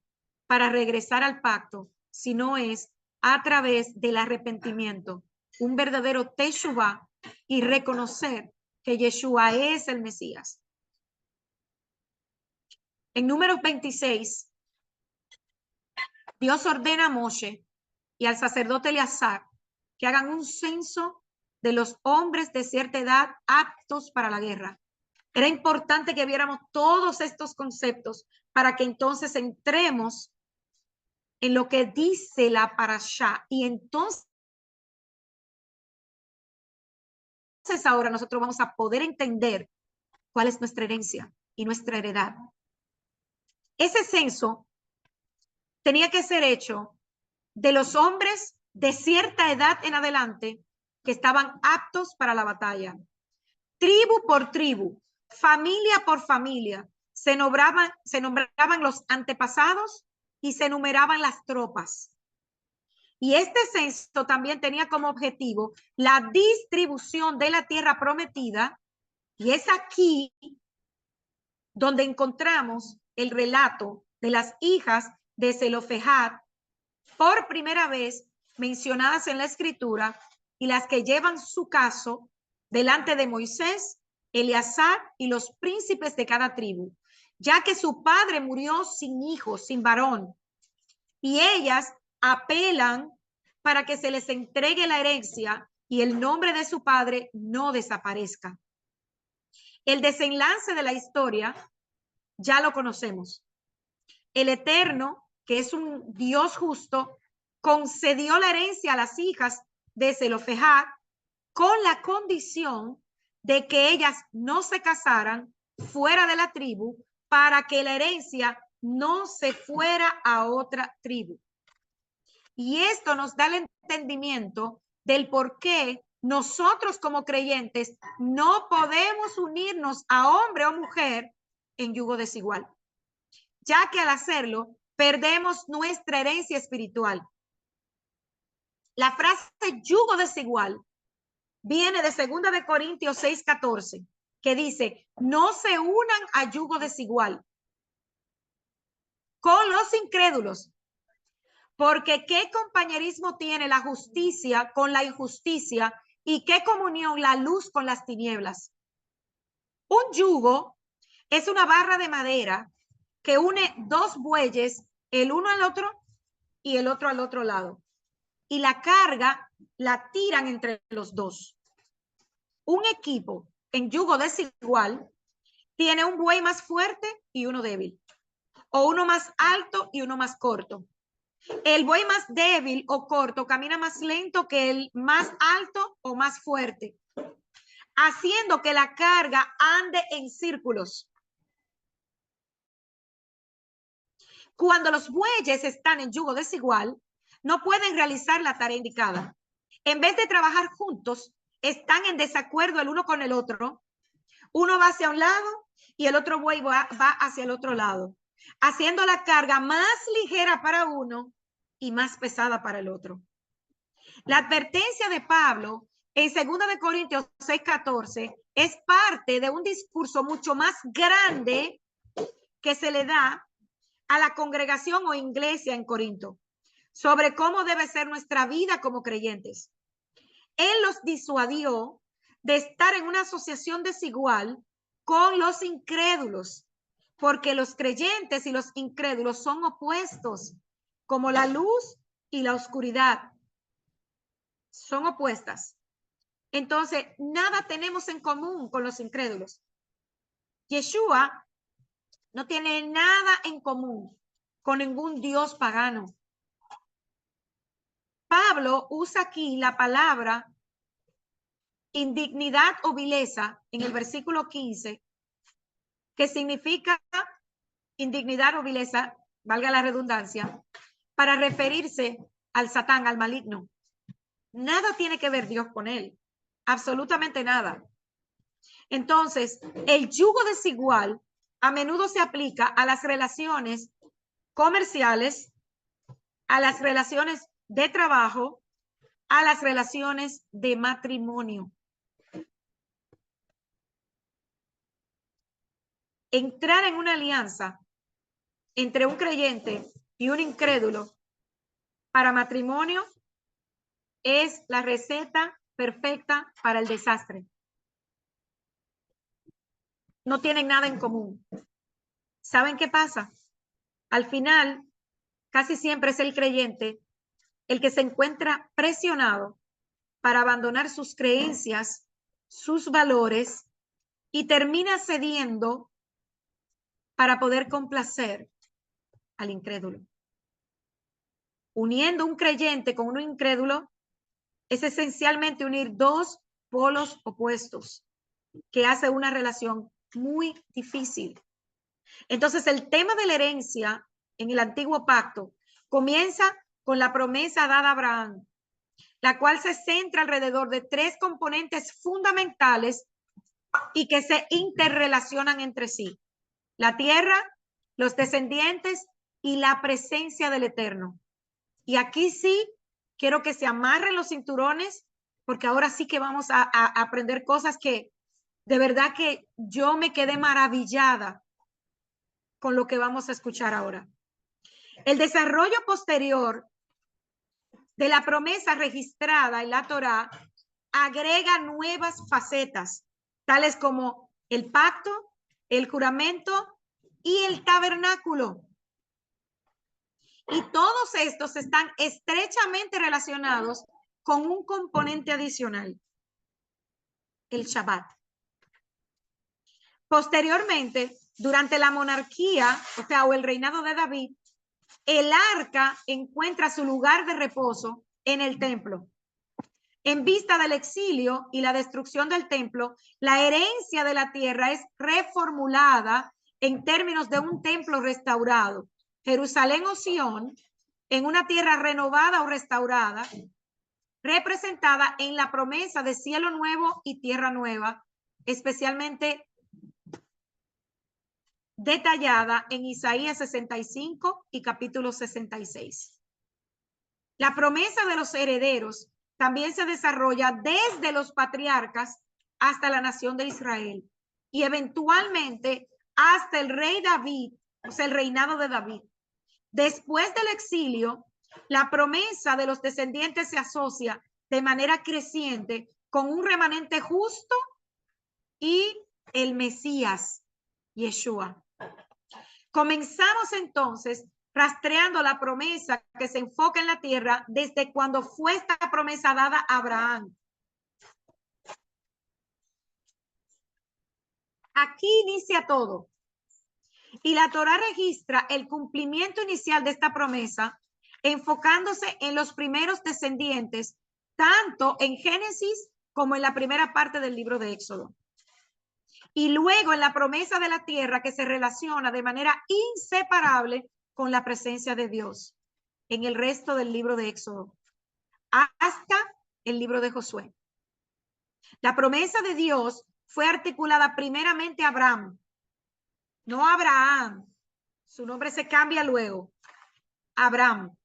para regresar al pacto, sino es a través del arrepentimiento, un verdadero teshuvá, y reconocer que Yeshua es el Mesías. En Números 26, Dios ordena a Moshe y al sacerdote Eleazar que hagan un censo de los hombres de cierta edad aptos para la guerra. Era importante que viéramos todos estos conceptos para que entonces entremos en lo que dice la parashá, y entonces ahora nosotros vamos a poder entender cuál es nuestra herencia y nuestra heredad. Ese censo tenía que ser hecho de los hombres de cierta edad en adelante que estaban aptos para la batalla. Tribu por tribu, familia por familia, se nombraban los antepasados y se numeraban las tropas. Y este censo también tenía como objetivo la distribución de la tierra prometida, y es aquí donde encontramos el relato de las hijas de Zelofehad por primera vez mencionadas en la Escritura, y las que llevan su caso delante de Moisés, Eleazar y los príncipes de cada tribu, ya que su padre murió sin hijos, sin varón, y ellas apelan para que se les entregue la herencia y el nombre de su padre no desaparezca. El desenlace de la historia ya lo conocemos. El Eterno, que es un Dios justo, concedió la herencia a las hijas de Zelofehad con la condición de que ellas no se casaran fuera de la tribu, para que la herencia no se fuera a otra tribu. Y esto nos da el entendimiento del por qué nosotros como creyentes no podemos unirnos a hombre o mujer en yugo desigual, ya que al hacerlo perdemos nuestra herencia espiritual. La frase yugo desigual viene de 2 Corintios 6:14, que dice: no se unan a yugo desigual con los incrédulos, porque ¿qué compañerismo tiene la justicia con la injusticia? ¿Y qué comunión la luz con las tinieblas? Un yugo es una barra de madera que une dos bueyes, el uno al otro y el otro al otro lado, y la carga la tiran entre los dos. Un equipo en yugo desigual tiene un buey más fuerte y uno débil, o uno más alto y uno más corto. El buey más débil o corto camina más lento que el más alto o más fuerte, haciendo que la carga ande en círculos. Cuando los bueyes están en yugo desigual, no pueden realizar la tarea indicada. En vez de trabajar juntos, están en desacuerdo el uno con el otro. Uno va hacia un lado y el otro buey va hacia el otro lado, haciendo la carga más ligera para uno y más pesada para el otro. La advertencia de Pablo en 2 de Corintios 6:14 es parte de un discurso mucho más grande que se le da a la congregación o iglesia en Corinto sobre cómo debe ser nuestra vida como creyentes. Él los disuadió de estar en una asociación desigual con los incrédulos, porque los creyentes y los incrédulos son opuestos, como la luz y la oscuridad. Son opuestas. Entonces, nada tenemos en común con los incrédulos. Yeshua no tiene nada en común con ningún dios pagano. Pablo usa aquí la palabra indignidad o vileza en el versículo 15, que significa indignidad o vileza, valga la redundancia, para referirse al Satán, al maligno. Nada tiene que ver Dios con él, absolutamente nada. Entonces, el yugo desigual a menudo se aplica a las relaciones comerciales, a las relaciones de trabajo, a las relaciones de matrimonio. Entrar en una alianza entre un creyente y un incrédulo para matrimonio es la receta perfecta para el desastre. No tienen nada en común. ¿Saben qué pasa? Al final, casi siempre es el creyente el que se encuentra presionado para abandonar sus creencias, sus valores y termina cediendo para poder complacer al incrédulo. Uniendo un creyente con un incrédulo es esencialmente unir dos polos opuestos que hace una relación muy difícil. Entonces, el tema de la herencia en el antiguo pacto comienza con la promesa dada a Abraham, la cual se centra alrededor de tres componentes fundamentales y que se interrelacionan entre sí: la tierra, los descendientes y la presencia del Eterno. Y aquí sí quiero que se amarren los cinturones, porque ahora sí que vamos a aprender cosas que de verdad que yo me quedé maravillada con lo que vamos a escuchar ahora. El desarrollo posterior de la promesa registrada en la Torá agrega nuevas facetas, tales como el pacto, el juramento y el tabernáculo. Y todos estos están estrechamente relacionados con un componente adicional: el Shabbat. Posteriormente, durante la monarquía, o el reinado de David, el arca encuentra su lugar de reposo en el templo. En vista del exilio y la destrucción del templo, la herencia de la tierra es reformulada en términos de un templo restaurado. Jerusalén o Sión, en una tierra renovada o restaurada, representada en la promesa de cielo nuevo y tierra nueva, especialmente detallada en Isaías 65 y capítulo 66. La promesa de los herederos también se desarrolla desde los patriarcas hasta la nación de Israel y eventualmente hasta el rey David, o sea, el reinado de David. Después del exilio, la promesa de los descendientes se asocia de manera creciente con un remanente justo y el Mesías, Yeshua. Comenzamos entonces rastreando la promesa que se enfoca en la tierra desde cuando fue esta promesa dada a Abraham. Aquí inicia todo. Y la Torá registra el cumplimiento inicial de esta promesa, enfocándose en los primeros descendientes, tanto en Génesis como en la primera parte del libro de Éxodo. Y luego en la promesa de la tierra, que se relaciona de manera inseparable con la presencia de Dios en el resto del libro de Éxodo, hasta el libro de Josué. La promesa de Dios fue articulada primeramente a Abraham, no Abraham. Su nombre se cambia luego. Abraham,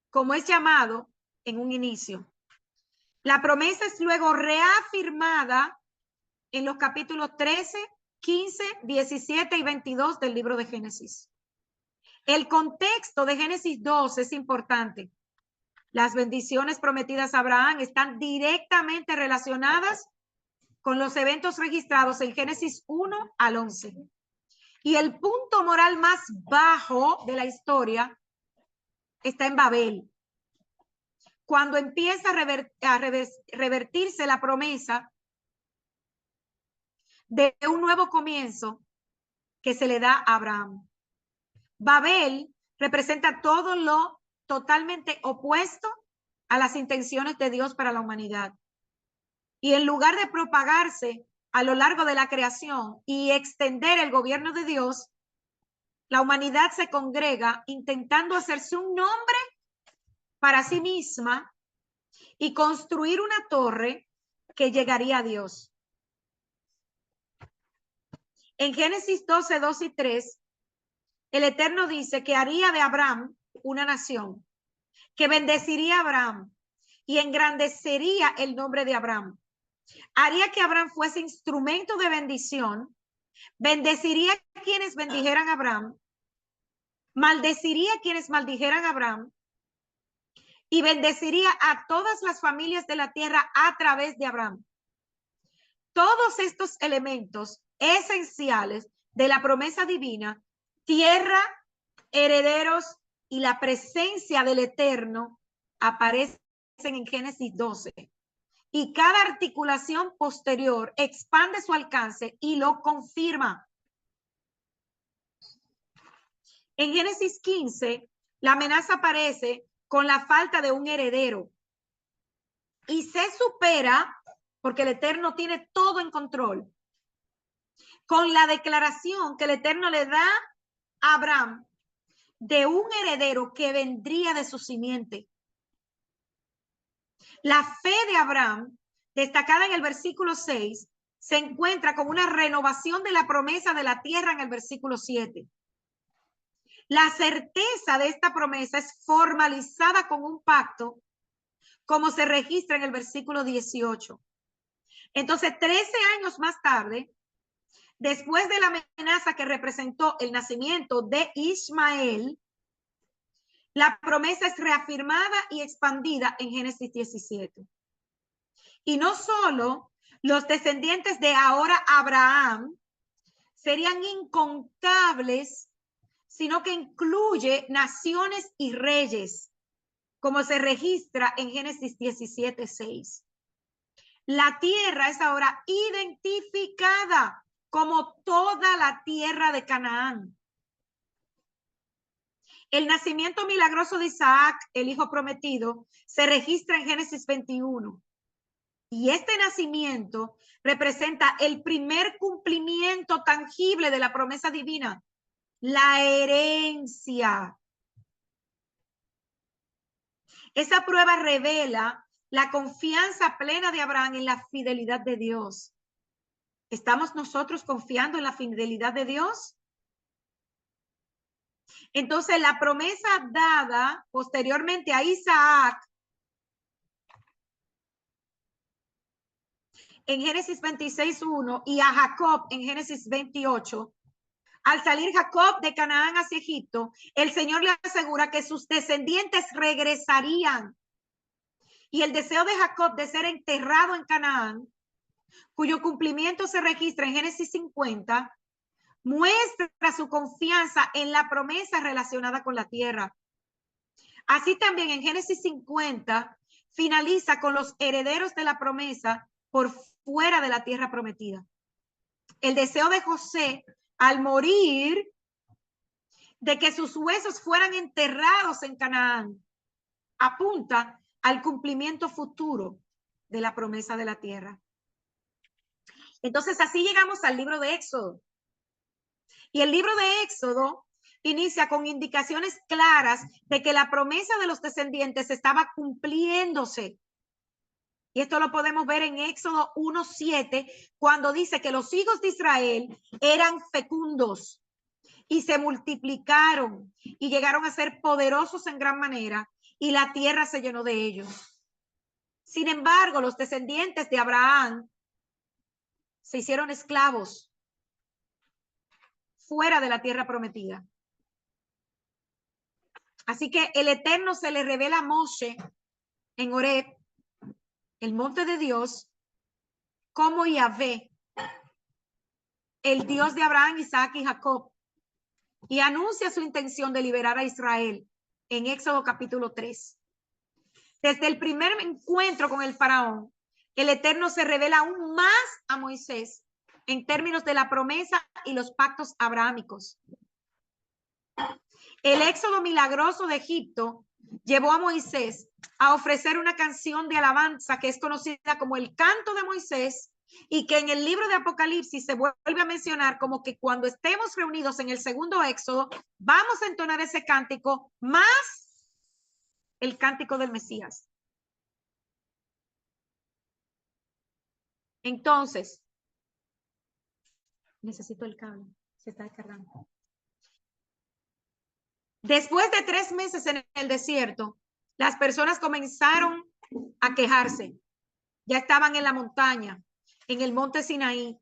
como es llamado en un inicio. La promesa es luego reafirmada en los capítulos 13, 15, 17 y 22 del libro de Génesis. El contexto de Génesis 2 es importante. Las bendiciones prometidas a Abraham están directamente relacionadas con los eventos registrados en Génesis 1 al 11. Y el punto moral más bajo de la historia está en Babel. Cuando empieza a revertirse la promesa de un nuevo comienzo que se le da a Abraham. Babel representa todo lo totalmente opuesto a las intenciones de Dios para la humanidad. Y en lugar de propagarse a lo largo de la creación y extender el gobierno de Dios, la humanidad se congrega intentando hacerse un nombre para sí misma y construir una torre que llegaría a Dios. En Génesis 12, 2 y 3, el Eterno dice que haría de Abraham una nación, que bendeciría a Abraham y engrandecería el nombre de Abraham. Haría que Abraham fuese instrumento de bendición, bendeciría a quienes bendijeran a Abraham, maldeciría a quienes maldijeran a Abraham y bendeciría a todas las familias de la tierra a través de Abraham. Todos estos elementos esenciales de la promesa divina, tierra, herederos y la presencia del Eterno, aparecen en Génesis 12. Y cada articulación posterior expande su alcance y lo confirma. En Génesis 15, la amenaza aparece con la falta de un heredero y se supera, porque el Eterno tiene todo en control, con la declaración que el Eterno le da a Abraham de un heredero que vendría de su simiente. La fe de Abraham, destacada en el versículo 6, se encuentra con una renovación de la promesa de la tierra en el versículo 7. La certeza de esta promesa es formalizada con un pacto, como se registra en el versículo 18. Entonces, 13 años más tarde, después de la amenaza que representó el nacimiento de Ismael, la promesa es reafirmada y expandida en Génesis 17. Y no solo los descendientes de ahora Abraham serían incontables, sino que incluye naciones y reyes, como se registra en Génesis 17:6. La tierra es ahora identificada como toda la tierra de Canaán. El nacimiento milagroso de Isaac, el hijo prometido, se registra en Génesis 21. Y este nacimiento representa el primer cumplimiento tangible de la promesa divina, la herencia. Esa prueba revela la confianza plena de Abraham en la fidelidad de Dios. ¿Estamos nosotros confiando en la fidelidad de Dios? Entonces, la promesa dada posteriormente a Isaac en Génesis 26:1 y a Jacob en Génesis 28, al salir Jacob de Canaán hacia Egipto, el Señor le asegura que sus descendientes regresarían. Y el deseo de Jacob de ser enterrado en Canaán, cuyo cumplimiento se registra en Génesis 50, muestra su confianza en la promesa relacionada con la tierra. Así también en Génesis 50 finaliza con los herederos de la promesa por fuera de la tierra prometida. El deseo de José al morir de que sus huesos fueran enterrados en Canaán apunta al cumplimiento futuro de la promesa de la tierra. Entonces así llegamos al libro de Éxodo. Y el libro de Éxodo inicia con indicaciones claras de que la promesa de los descendientes estaba cumpliéndose. Y esto lo podemos ver en Éxodo 1:7, cuando dice que los hijos de Israel eran fecundos y se multiplicaron y llegaron a ser poderosos en gran manera, y la tierra se llenó de ellos. Sin embargo, los descendientes de Abraham se hicieron esclavos fuera de la tierra prometida. Así que el Eterno se le revela a Moshe en Horeb, el monte de Dios, como Yahvé, el Dios de Abraham, Isaac y Jacob, y anuncia su intención de liberar a Israel en Éxodo capítulo 3. Desde el primer encuentro con el faraón, el Eterno se revela aún más a Moisés en términos de la promesa y los pactos abrahámicos. El éxodo milagroso de Egipto llevó a Moisés a ofrecer una canción de alabanza que es conocida como el canto de Moisés, y que en el libro de Apocalipsis se vuelve a mencionar como que cuando estemos reunidos en el segundo éxodo, vamos a entonar ese cántico más el cántico del Mesías. Entonces, necesito el cable, se está descargando. Después de 3 meses en el desierto, las personas comenzaron a quejarse. Ya estaban en la montaña, en el monte Sinaí,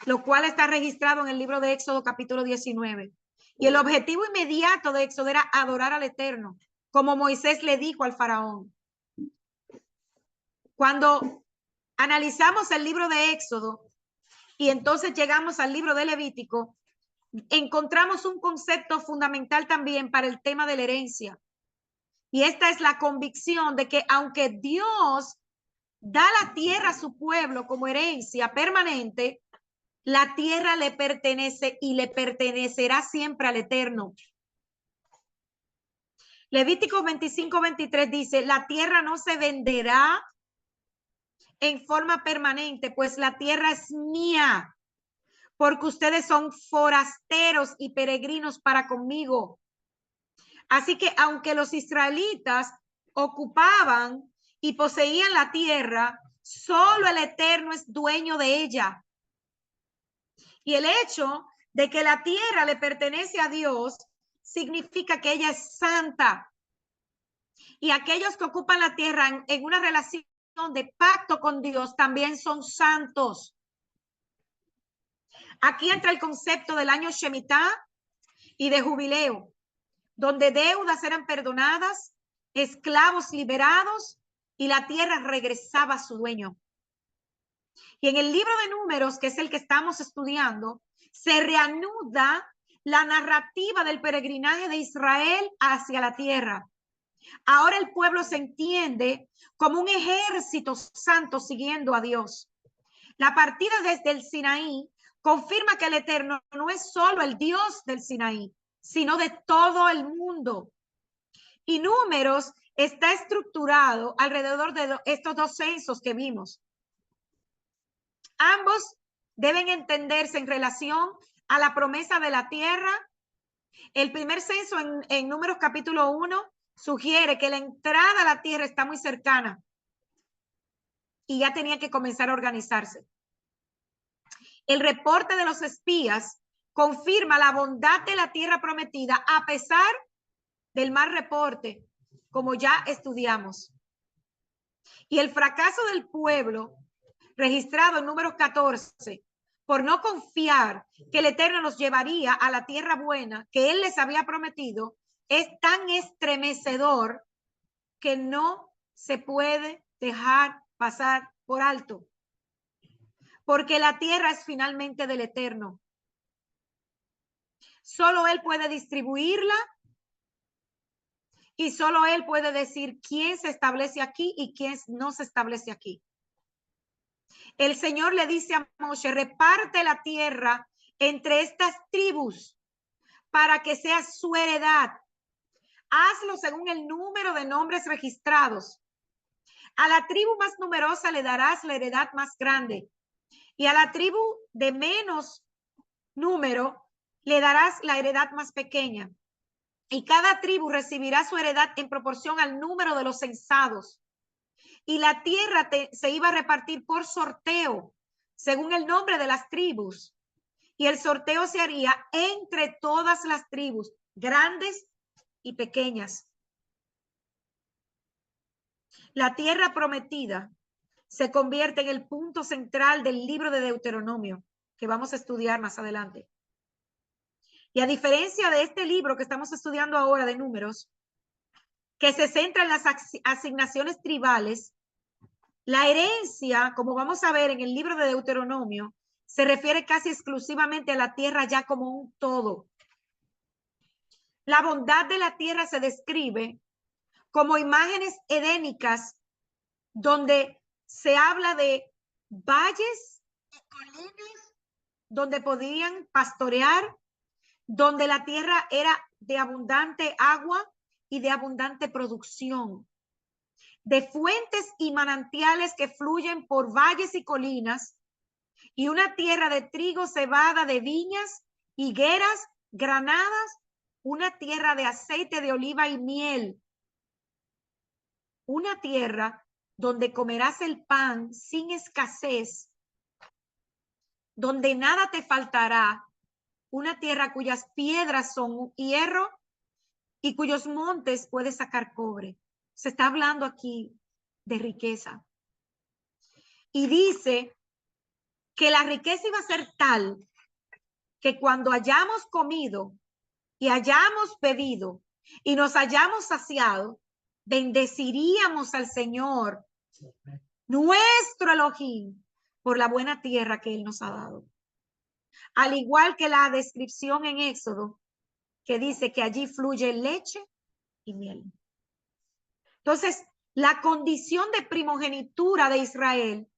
lo cual está registrado en el libro de Éxodo capítulo 19. Y el objetivo inmediato de Éxodo era adorar al Eterno, como Moisés le dijo al faraón. Cuando analizamos el libro de Éxodo y entonces llegamos al libro de Levítico, encontramos un concepto fundamental también para el tema de la herencia. Y esta es la convicción de que aunque Dios da la tierra a su pueblo como herencia permanente, la tierra le pertenece y le pertenecerá siempre al Eterno. Levítico 25:23 dice, la tierra no se venderá en forma permanente, pues la tierra es mía, porque ustedes son forasteros y peregrinos para conmigo. Así que aunque los israelitas ocupaban y poseían la tierra, solo el Eterno es dueño de ella. Y el hecho de que la tierra le pertenece a Dios significa que ella es santa. Y aquellos que ocupan la tierra en una relación de pacto con Dios también son santos. Aquí entra el concepto del año Shemitah y de jubileo, donde deudas eran perdonadas, esclavos liberados y la tierra regresaba a su dueño. Y en el libro de Números, que es el que estamos estudiando, se reanuda la narrativa del peregrinaje de Israel hacia la tierra. Ahora el pueblo se entiende como un ejército santo siguiendo a Dios. La partida desde el Sinaí confirma que el Eterno no es solo el Dios del Sinaí, sino de todo el mundo. Y Números está estructurado alrededor de estos 2 censos que vimos. Ambos deben entenderse en relación a la promesa de la tierra. El primer censo en Números capítulo 1 sugiere que la entrada a la tierra está muy cercana y ya tenía que comenzar a organizarse. El reporte de los espías confirma la bondad de la tierra prometida a pesar del mal reporte, como ya estudiamos. Y el fracaso del pueblo, registrado en Números 14, por no confiar que el Eterno los llevaría a la tierra buena que Él les había prometido, es tan estremecedor que no se puede dejar pasar por alto. Porque la tierra es finalmente del Eterno. Solo Él puede distribuirla y solo Él puede decir quién se establece aquí y quién no se establece aquí. El Señor le dice a Moshe, reparte la tierra entre estas tribus para que sea su heredad. Hazlo según el número de nombres registrados. A la tribu más numerosa le darás la heredad más grande y a la tribu de menos número le darás la heredad más pequeña. Y cada tribu recibirá su heredad en proporción al número de los censados. y la tierra se iba a repartir por sorteo, según el nombre de las tribus. Y el sorteo se haría entre todas las tribus, grandes y pequeñas. La tierra prometida se convierte en el punto central del libro de Deuteronomio, que vamos a estudiar más adelante. Y a diferencia de este libro que estamos estudiando ahora de Números, que se centra en las asignaciones tribales, la herencia, como vamos a ver en el libro de Deuteronomio, se refiere casi exclusivamente a la tierra ya como un todo. La bondad de la tierra se describe como imágenes edénicas donde se habla de valles y colinas donde podían pastorear, donde la tierra era de abundante agua y de abundante producción, de fuentes y manantiales que fluyen por valles y colinas, y una tierra de trigo, cebada, de viñas, higueras, granadas, una tierra de aceite de oliva y miel, una tierra donde comerás el pan sin escasez, donde nada te faltará, una tierra cuyas piedras son hierro y cuyos montes puedes sacar cobre. Se está hablando aquí de riqueza. Y dice que la riqueza iba a ser tal que cuando hayamos comido y hayamos bebido y nos hayamos saciado, bendeciríamos al Señor, nuestro Elohim, por la buena tierra que Él nos ha dado. Al igual que la descripción en Éxodo, que dice que allí fluye leche y miel. Entonces, la condición de primogenitura de Israel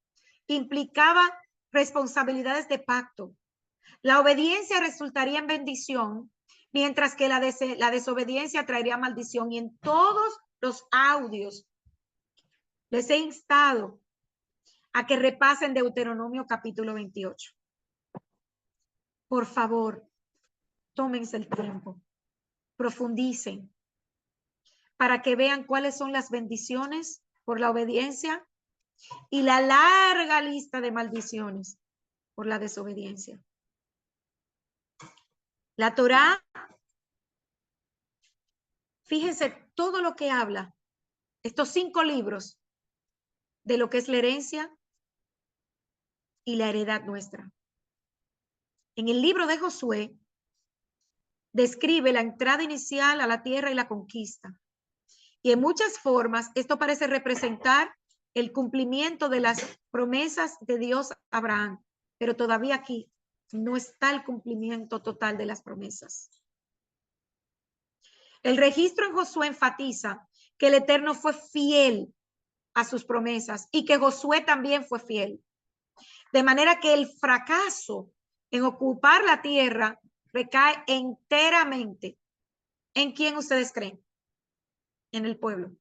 implicaba responsabilidades de pacto. La obediencia resultaría en bendición, mientras que la desobediencia traería maldición. Y en todos los audios les he instado a que repasen Deuteronomio capítulo 28. Por favor, tómense el tiempo, profundicen, para que vean cuáles son las bendiciones por la obediencia y la larga lista de maldiciones por la desobediencia. La Torá, fíjense todo lo que habla, estos 5 libros, de lo que es la herencia y la heredad nuestra. En el libro de Josué describe la entrada inicial a la tierra y la conquista. Y en muchas formas esto parece representar el cumplimiento de las promesas de Dios a Abraham, pero todavía aquí no está el cumplimiento total de las promesas. El registro en Josué enfatiza que el Eterno fue fiel a sus promesas y que Josué también fue fiel. De manera que el fracaso en ocupar la tierra recae enteramente en quién ustedes creen, en el pueblo.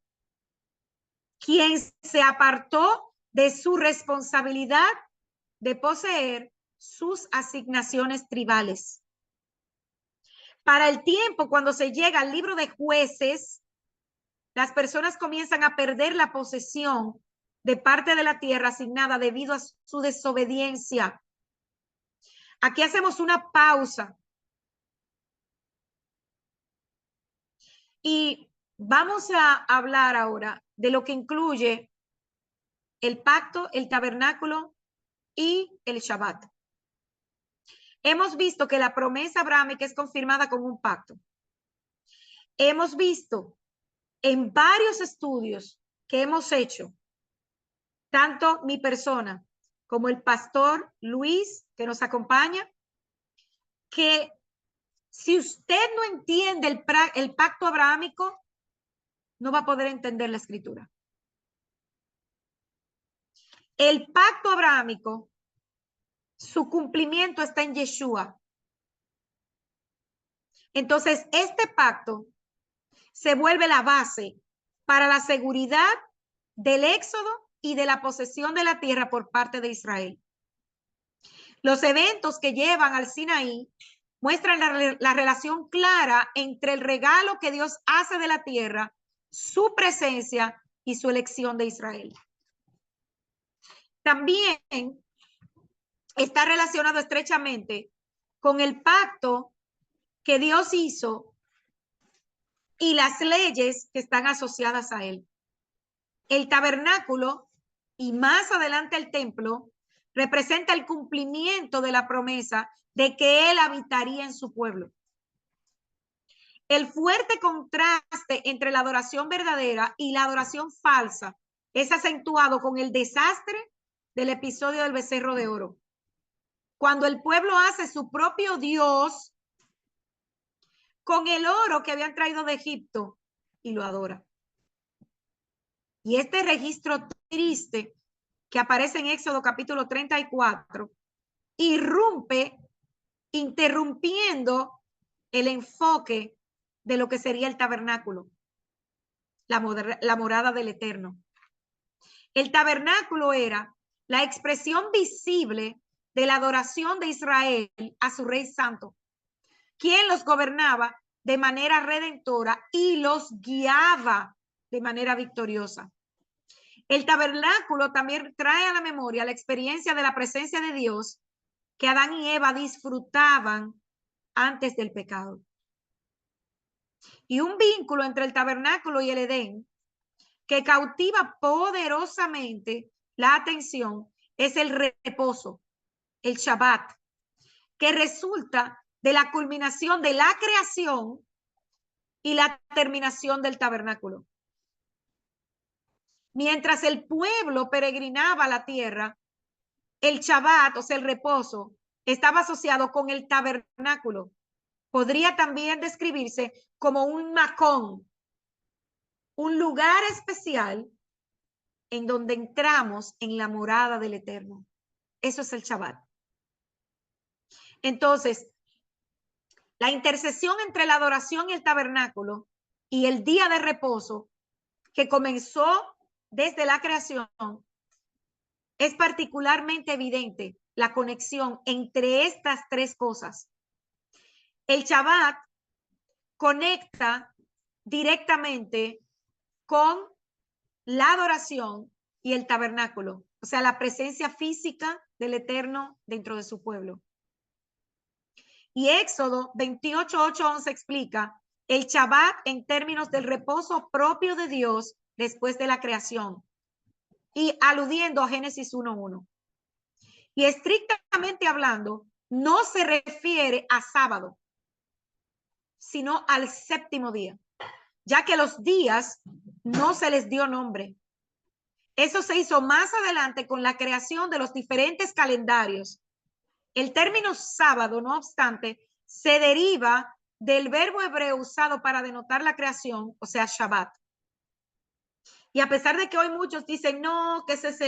Quien se apartó de su responsabilidad de poseer sus asignaciones tribales. Para el tiempo, cuando se llega al libro de Jueces, las personas comienzan a perder la posesión de parte de la tierra asignada debido a su desobediencia. Aquí hacemos una pausa y vamos a hablar ahora de lo que incluye el pacto, el tabernáculo y el Shabbat. Hemos visto que la promesa abrahámica es confirmada con un pacto. Hemos visto en varios estudios que hemos hecho, tanto mi persona como el pastor Luis, que nos acompaña, que si usted no entiende el pacto abrahámico, no va a poder entender la escritura. El pacto abrahámico, su cumplimiento está en Yeshua. Entonces, este pacto se vuelve la base para la seguridad del éxodo y de la posesión de la tierra por parte de Israel. Los eventos que llevan al Sinaí muestran la relación clara entre el regalo que Dios hace de la tierra, su presencia y su elección de Israel. también está relacionado estrechamente con el pacto que Dios hizo y las leyes que están asociadas a él. El tabernáculo y más adelante el templo representa el cumplimiento de la promesa de que él habitaría en su pueblo. El fuerte contraste entre la adoración verdadera y la adoración falsa es acentuado con el desastre del episodio del becerro de oro. Cuando el pueblo hace su propio Dios con el oro que habían traído de Egipto y lo adora. Y este registro triste que aparece en Éxodo capítulo 34 irrumpe interrumpiendo el enfoque de lo que sería el tabernáculo, la morada del Eterno. El tabernáculo era la expresión visible de la adoración de Israel a su Rey Santo, quien los gobernaba de manera redentora y los guiaba de manera victoriosa. El tabernáculo también trae a la memoria la experiencia de la presencia de Dios que Adán y Eva disfrutaban antes del pecado. Y un vínculo entre el tabernáculo y el Edén que cautiva poderosamente la atención es el reposo, el Shabbat, que resulta de la culminación de la creación y la terminación del tabernáculo. Mientras el pueblo peregrinaba a la tierra, el Shabbat, o sea, el reposo, estaba asociado con el tabernáculo. Podría también describirse como un macón, un lugar especial en donde entramos en la morada del Eterno. Eso es el Shabbat. Entonces, la intercesión entre la adoración y el tabernáculo y el día de reposo que comenzó desde la creación, es particularmente evidente la conexión entre estas tres cosas. El Shabbat conecta directamente con la adoración y el tabernáculo, o sea, la presencia física del Eterno dentro de su pueblo. Y Éxodo 28:8-11 explica el Shabbat en términos del reposo propio de Dios después de la creación y aludiendo a Génesis 1:1. Y estrictamente hablando, no se refiere a sábado, sino al séptimo día, ya que los días no se les dio nombre. Eso se hizo más adelante con la creación de los diferentes calendarios. El término sábado, no obstante, se deriva del verbo hebreo usado para denotar la creación, o sea, Shabbat. Y a pesar de que hoy muchos dicen, no, que ese es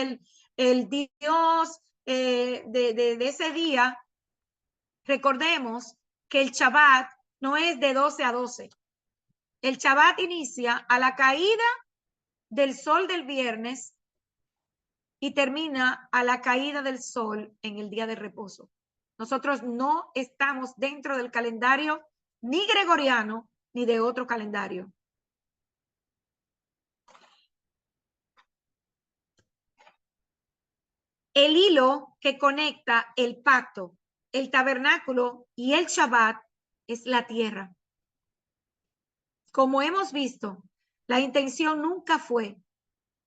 el Dios de ese día, recordemos que el Shabbat no es de 12 a 12. El Shabbat inicia a la caída del sol del viernes y termina a la caída del sol en el día de reposo. Nosotros no estamos dentro del calendario ni gregoriano ni de otro calendario. El hilo que conecta el pacto, el tabernáculo y el Shabbat es la tierra. Como hemos visto, la intención nunca fue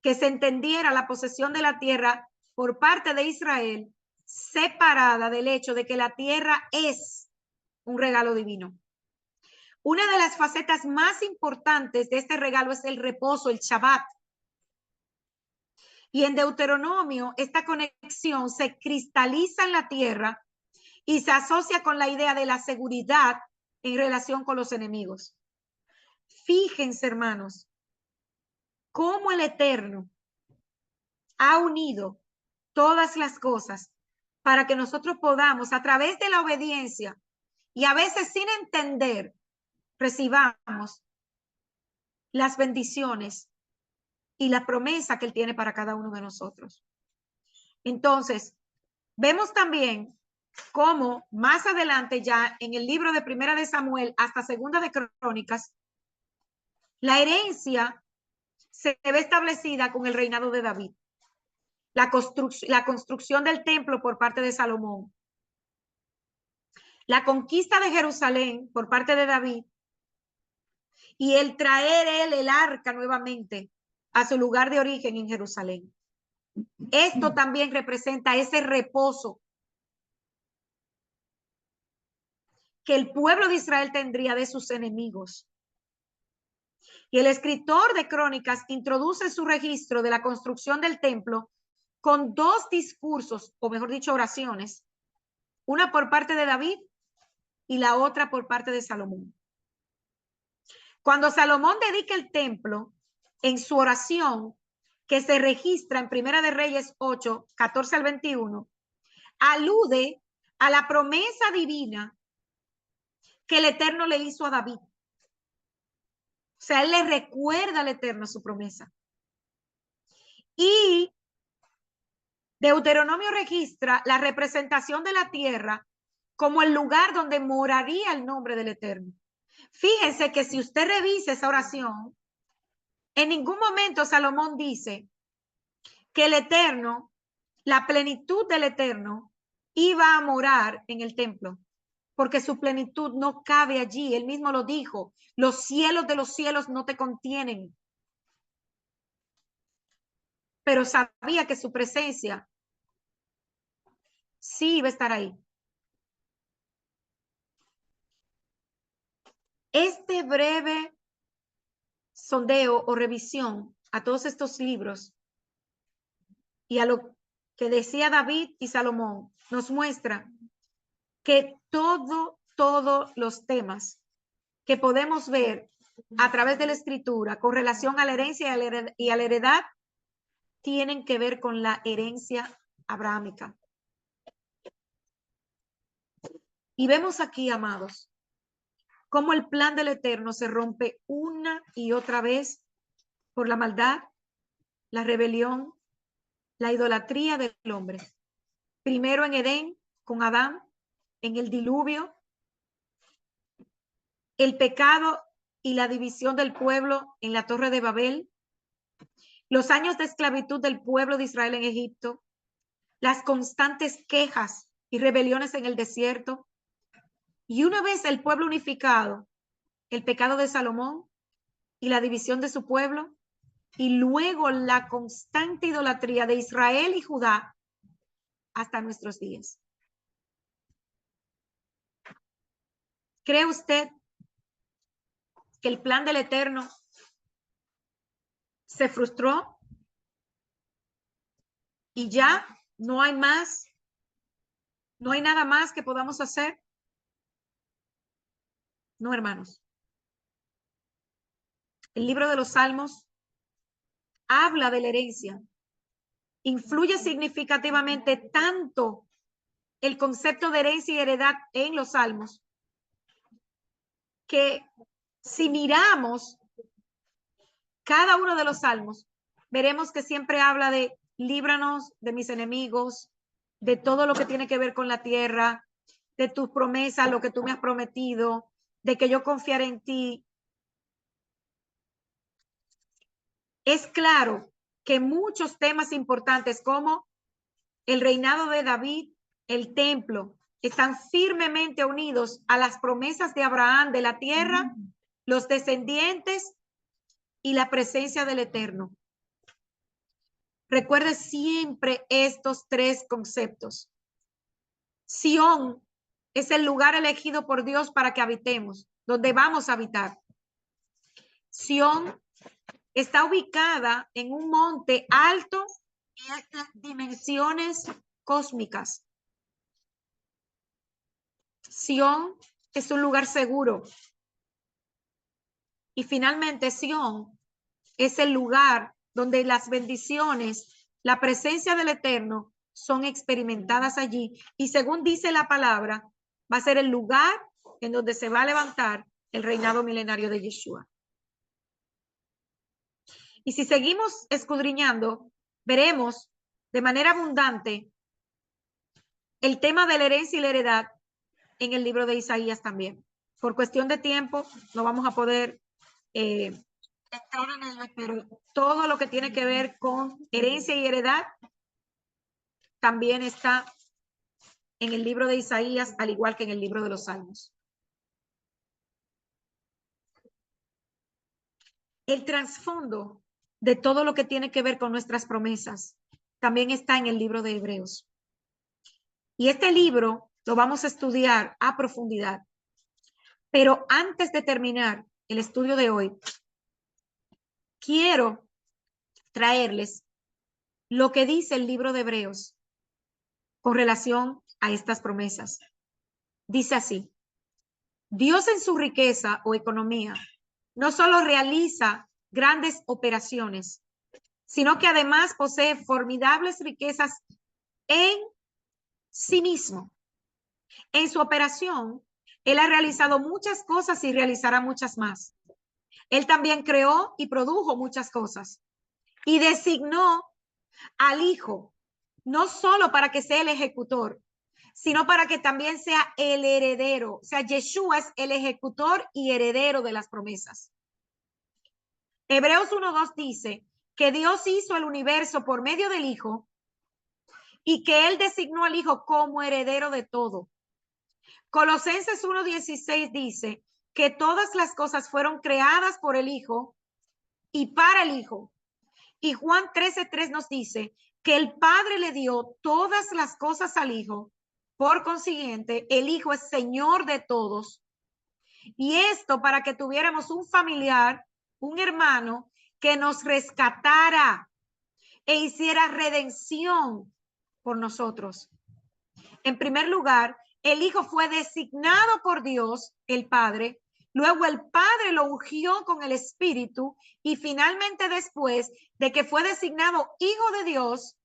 que se entendiera la posesión de la tierra por parte de Israel separada del hecho de que la tierra es un regalo divino. Una de las facetas más importantes de este regalo es el reposo, el Shabbat. Y en Deuteronomio, esta conexión se cristaliza en la tierra y se asocia con la idea de la seguridad en relación con los enemigos. Fíjense, hermanos, cómo el Eterno ha unido todas las cosas para que nosotros podamos, a través de la obediencia y a veces sin entender, recibamos las bendiciones y la promesa que Él tiene para cada uno de nosotros. Entonces, vemos también cómo más adelante ya en el libro de Primera de Samuel hasta Segunda de Crónicas, la herencia se ve establecida con el reinado de David. la construcción del templo por parte de Salomón, la conquista de Jerusalén por parte de David y el traer él el arca nuevamente a su lugar de origen en Jerusalén. Esto también representa ese reposo que el pueblo de Israel tendría de sus enemigos. Y el escritor de Crónicas introduce su registro de la construcción del templo con dos discursos, o mejor dicho, oraciones, una por parte de David y la otra por parte de Salomón. Cuando Salomón dedica el templo, en su oración, que se registra en Primera de Reyes 8, 14 al 21, alude a la promesa divina que el Eterno le hizo a David. O sea, él le recuerda al Eterno su promesa. Y Deuteronomio registra la representación de la tierra como el lugar donde moraría el nombre del Eterno. Fíjense que si usted revisa esa oración, en ningún momento Salomón dice que el Eterno, la plenitud del Eterno, iba a morar en el templo, porque su plenitud no cabe allí. Él mismo lo dijo, los cielos de los cielos no te contienen. Pero sabía que su presencia sí iba a estar ahí. Este breve sondeo o revisión a todos estos libros y a lo que decía David y Salomón nos muestra que todos los temas que podemos ver a través de la escritura con relación a la herencia y a la heredad tienen que ver con la herencia abrahámica. Y vemos aquí, amados, cómo el plan del Eterno se rompe una y otra vez por la maldad, la rebelión, la idolatría del hombre. Primero en Edén, con Adán, en el diluvio, el pecado y la división del pueblo en la Torre de Babel, los años de esclavitud del pueblo de Israel en Egipto, las constantes quejas y rebeliones en el desierto, y una vez el pueblo unificado, el pecado de Salomón y la división de su pueblo, y luego la constante idolatría de Israel y Judá hasta nuestros días. ¿Cree usted que el plan del Eterno se frustró y ya no hay más, no hay nada más que podamos hacer? No, hermanos. El libro de los Salmos habla de la herencia. Influye significativamente tanto el concepto de herencia y heredad en los Salmos que si miramos cada uno de los salmos, veremos que siempre habla de líbranos de mis enemigos, de todo lo que tiene que ver con la tierra, de tus promesas, lo que tú me has prometido, de que yo confiaré en ti. Es claro que muchos temas importantes como el reinado de David, el templo, están firmemente unidos a las promesas de Abraham de la tierra, los descendientes y la presencia del Eterno. Recuerde siempre estos tres conceptos. Sión es el lugar elegido por Dios para que habitemos, donde vamos a habitar. Sión está ubicada en un monte alto y de dimensiones cósmicas. Sión es un lugar seguro. Y finalmente Sión es el lugar donde las bendiciones, la presencia del Eterno son experimentadas allí. Y según dice la palabra, va a ser el lugar en donde se va a levantar el reinado milenario de Yeshua. Y si seguimos escudriñando, veremos de manera abundante el tema de la herencia y la heredad en el libro de Isaías también. Por cuestión de tiempo, no vamos a poder entrar en ello, pero todo lo que tiene que ver con herencia y heredad también está en el libro de Isaías, al igual que en el libro de los Salmos. El trasfondo de todo lo que tiene que ver con nuestras promesas también está en el libro de Hebreos. Y este libro lo vamos a estudiar a profundidad. Pero antes de terminar el estudio de hoy, quiero traerles lo que dice el libro de Hebreos con relación a estas promesas. Dice así: Dios en su riqueza o economía no solo realiza grandes operaciones, sino que además posee formidables riquezas en sí mismo. En su operación, Él ha realizado muchas cosas y realizará muchas más. Él también creó y produjo muchas cosas y designó al Hijo, no solo para que sea el ejecutor, sino para que también sea el heredero. O sea, Yeshua es el ejecutor y heredero de las promesas. Hebreos 1:2 dice que Dios hizo el universo por medio del Hijo y que Él designó al Hijo como heredero de todo. Colosenses 1:16 dice que todas las cosas fueron creadas por el Hijo y para el Hijo. Y Juan 13:3 nos dice que el Padre le dio todas las cosas al Hijo. Por consiguiente, el Hijo es Señor de todos. Y esto para que tuviéramos un familiar, un hermano, que nos rescatara e hiciera redención por nosotros. En primer lugar, el Hijo fue designado por Dios, el Padre. Luego el Padre lo ungió con el Espíritu y finalmente después de que fue designado Hijo de Dios,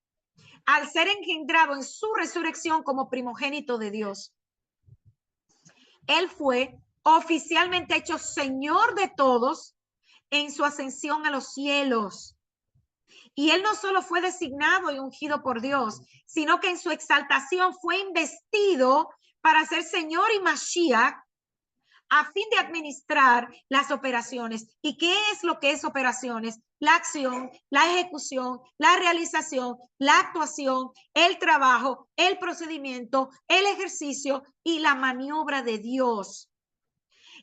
al ser engendrado en su resurrección como primogénito de Dios, Él fue oficialmente hecho Señor de todos en su ascensión a los cielos. Y Él no solo fue designado y ungido por Dios, sino que en su exaltación fue investido para ser Señor y Mashiach, a fin de administrar las operaciones. ¿Y qué es lo que es operaciones? La acción, la ejecución, la realización, la actuación, el trabajo, el procedimiento, el ejercicio y la maniobra de Dios.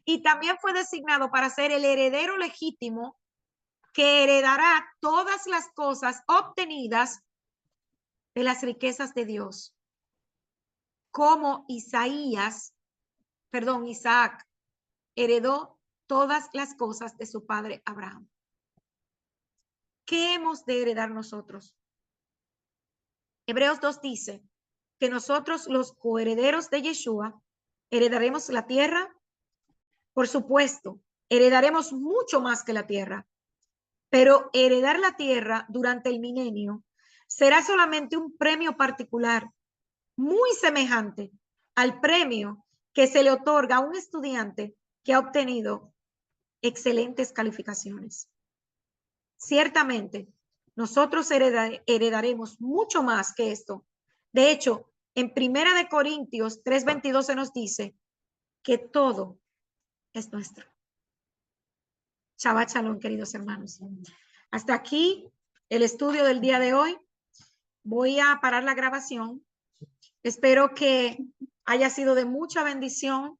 Y también fue designado para ser el heredero legítimo que heredará todas las cosas obtenidas de las riquezas de Dios, como Isaac heredó todas las cosas de su padre Abraham. ¿Qué hemos de heredar nosotros? Hebreos 2 dice que nosotros, los coherederos de Yeshua, heredaremos la tierra. Por supuesto, heredaremos mucho más que la tierra, pero heredar la tierra durante el milenio será solamente un premio particular, muy semejante al premio que se le otorga a un estudiante que ha obtenido excelentes calificaciones. Ciertamente, nosotros heredaremos mucho más que esto. De hecho, en 1 Corintios 3:22 se nos dice que todo es nuestro. Shabbat shalom, queridos hermanos. Hasta aquí el estudio del día de hoy. Voy a parar la grabación. Espero que haya sido de mucha bendición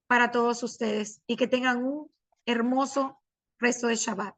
para todos ustedes y que tengan un hermoso resto de Shabbat.